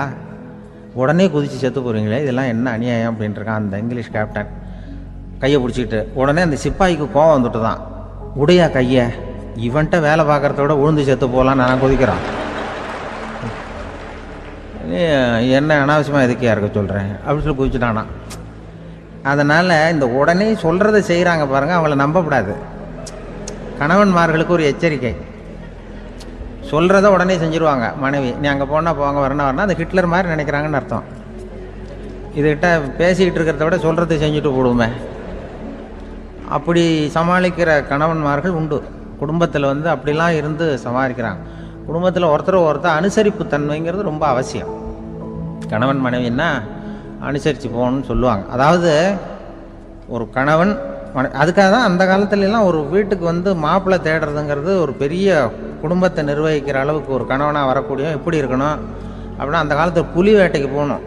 உடனே குதிச்சு செத்து போகிறீங்களே, இதெல்லாம் என்ன அநியாயம் அப்படின்ட்டுருக்கான் அந்த இங்கிலீஷ் கேப்டன் கையை பிடிச்சிக்கிட்டு. உடனே அந்த சிப்பாய்க்கு கோவம் வந்துட்டு தான், உடையா கையை, இவன்ட்ட வேலை பார்க்குறதோட உழுந்து செத்து போகலாம், நான் குதிக்கிறான், என்ன அனாவசியமாக எதுக்கே இருக்க சொல்கிறேன் அப்படின்னு சொல்லி குதிச்சுட்டானா. அதனால் இந்த உடனே சொல்கிறத செய்கிறாங்க பாருங்கள், அவங்கள நம்பக்கூடாது. கணவன்மார்களுக்கு ஒரு எச்சரிக்கை, சொல்கிறத உடனே செஞ்சுருவாங்க மனைவி, நீ அங்கே போனால் போங்க வரணும் அது ஹிட்லர் மாதிரி நினைக்கிறாங்கன்னு அர்த்தம். இதுகிட்ட பேசிக்கிட்டு இருக்கிறத விட சொல்கிறத செஞ்சுட்டு போடுவோமே. அப்படி சமாளிக்கிற கணவன்மார்கள் உண்டு. குடும்பத்தில் வந்து அப்படிலாம் இருந்து சமாளிக்கிறாங்க. குடும்பத்தில் ஒருத்தர் அனுசரிப்பு தன்மைங்கிறது ரொம்ப அவசியம். கணவன் மனைவின்னா அனுசரித்து போகணும்னு சொல்லுவாங்க. அதாவது ஒரு கணவன் அதுக்காக தான் அந்த காலத்துலலாம் ஒரு வீட்டுக்கு வந்து மாப்பிள்ளை தேடுறதுங்கிறது ஒரு பெரிய குடும்பத்தை நிர்வகிக்கிற அளவுக்கு ஒரு கணவனாக வரக்கூடிய எப்படி இருக்கணும் அப்படின்னா, அந்த காலத்தில் புலி வேட்டைக்கு போகணும்.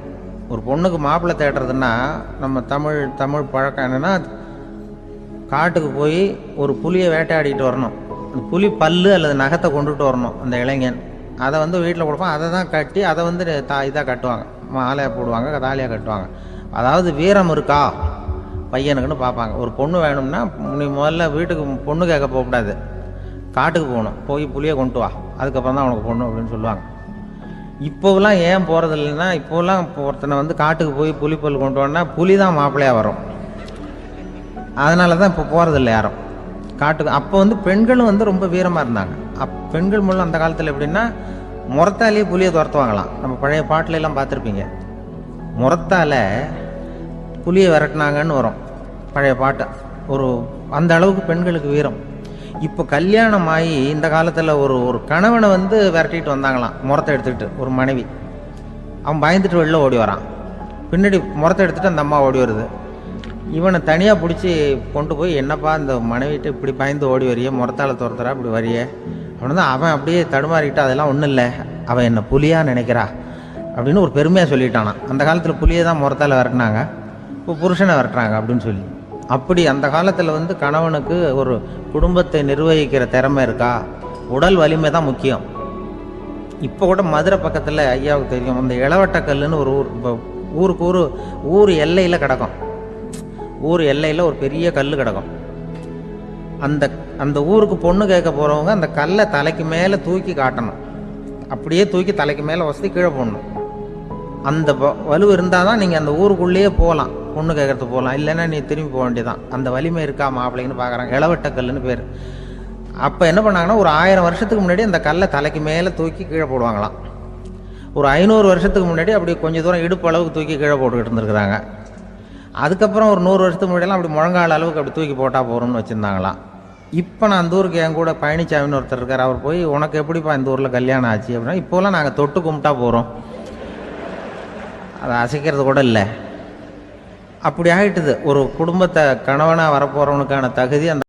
ஒரு பொண்ணுக்கு மாப்பிள்ளை தேடுறதுன்னா நம்ம தமிழ் பழக்கம் என்னென்னா, காட்டுக்கு போய் ஒரு புலியை வேட்டையாடிட்டு வரணும். அந்த புலி பல்லு அல்லது நகத்தை கொண்டுட்டு வரணும் அந்த இளைஞன். அதை வந்து வீட்டில் கொடுப்பான். அதை தான் கட்டி அதை வந்து இதாக கட்டுவாங்க, மாலையாக போடுவாங்க, தாலியாக கட்டுவாங்க. அதாவது வீரம் இருக்கா பையனுக்குன்னு பார்ப்பாங்க. ஒரு பொண்ணு வேணும்னா நீ முதல்ல வீட்டுக்கு பொண்ணு கேட்க போகக்கூடாது, காட்டுக்கு போகணும். போய் புளியை கொண்டு வா, அதுக்கப்புறம் தான் உனக்கு பொண்ணு அப்படின்னு சொல்லுவாங்க. இப்போலாம் ஏன் போகிறது இல்லைன்னா, இப்போலாம் ஒருத்தனை வந்து காட்டுக்கு போய் புலிப்பல் கொண்டு வரனா புலி தான் மாப்பிள்ளையாக வரும். அதனால தான் இப்போ போகிறதில்ல யாரும் காட்டுக்கு. அப்போ வந்து பெண்களும் வந்து ரொம்ப வீரமாக இருந்தாங்க. பெண்கள் மூலம் அந்த காலத்தில் எப்படின்னா, முறத்தாலேயே புலியை துரத்துவாங்களாம். நம்ம பழைய பாட்டிலெல்லாம் பார்த்துருப்பீங்க. முறத்தால புலியை விரட்டினாங்கன்னு வரும் பழைய பாட்டு. அந்த அளவுக்கு பெண்களுக்கு வீரம். இப்போ கல்யாணம் ஆகி இந்த காலத்தில் ஒரு கணவனை வந்து விரட்டிட்டு வந்தாங்களாம் முறத்தை எடுத்துக்கிட்டு. ஒரு மனைவி அவன் பயந்துட்டு வெளில ஓடி வரான். பின்னாடி முறத்தை எடுத்துகிட்டு அந்த அம்மா ஓடி வருது. இவனை தனியாக பிடிச்சி கொண்டு போய், என்னப்பா இந்த மனைவிட்டு இப்படி பயந்து ஓடி வரையே, முறத்தால் துரத்துறா இப்படி வரையே அப்படின்னு தான் அவன் அப்படியே தடுமாறிக்கிட்டு, அதெல்லாம் ஒன்றும் இல்லை, அவன் என்ன புலியாக நினைக்கிறா அப்படின்னு ஒரு பெருமையாக சொல்லிட்டானான். அந்த காலத்தில் புலியை தான் முறத்தால் விரட்டினாங்க, இப்போ புருஷனை விரட்டுறாங்க அப்படின்னு சொல்லி. அப்படி அந்த காலத்தில் வந்து கணவனுக்கு ஒரு குடும்பத்தை நிர்வகிக்கிற திறமை இருக்கா, உடல் வலிமை தான் முக்கியம். இப்போ கூட மதுரை பக்கத்தில் ஐயாவுக்கு தெரியும், அந்த இளவட்டக்கல்லுன்னு ஒரு ஊருக்கு ஊர் எல்லையில் கிடக்கும். ஊர் எல்லையில் ஒரு பெரிய கல் கிடக்கும். அந்த ஊருக்கு பொண்ணு கேட்க போகிறவங்க அந்த கல்லை தலைக்கு மேலே தூக்கி காட்டணும். அப்படியே தூக்கி தலைக்கு மேலே வசதி கீழே போடணும். அந்த வலு இருந்தால் தான் நீங்கள் அந்த ஊருக்குள்ளேயே போகலாம், பொண்ணு கேட்கறதுக்கு போகலாம். இல்லைன்னா நீ திரும்பி போக வேண்டியதான். அந்த வலிமை இருக்கா மாப்பிள்ளைன்னு பார்க்குறாங்க. இளவட்டக்கல்லுன்னு பேர். அப்போ என்ன பண்ணாங்கன்னா, ஒரு 1000 வருஷத்துக்கு முன்னாடி அந்த கல்லை தலைக்கு மேலே தூக்கி கீழே போடுவாங்களாம். ஒரு 500 வருஷத்துக்கு முன்னாடி அப்படி கொஞ்சம் தூரம் இடுப்பு அளவுக்கு தூக்கி கீழே போட்டுக்கிட்டு இருந்துருக்குறாங்க. அதுக்கப்புறம் ஒரு 100 வருஷத்துக்கு முன்னாடியெல்லாம் அப்படி முழங்கால அளவுக்கு அப்படி தூக்கி போட்டால் போகிறோம்னு வச்சுருந்தாங்களாம். இப்போ நான் அந்த ஊருக்கு என் கூட பழனிசாமின்னு ஒருத்தர் இருக்கார். அவர் போய், உனக்கு எப்படிப்பா இந்த ஊரில் கல்யாணம் ஆச்சு அப்படின்னா, இப்போலாம் நாங்கள் தொட்டு கும்பிட்டா போகிறோம், அதை அசைக்கிறது கூட இல்லை. அப்படி ஆகிட்டுது. ஒரு குடும்பத்தை கணவனாக வரப்போகிறவனுக்கான தகுதி அந்த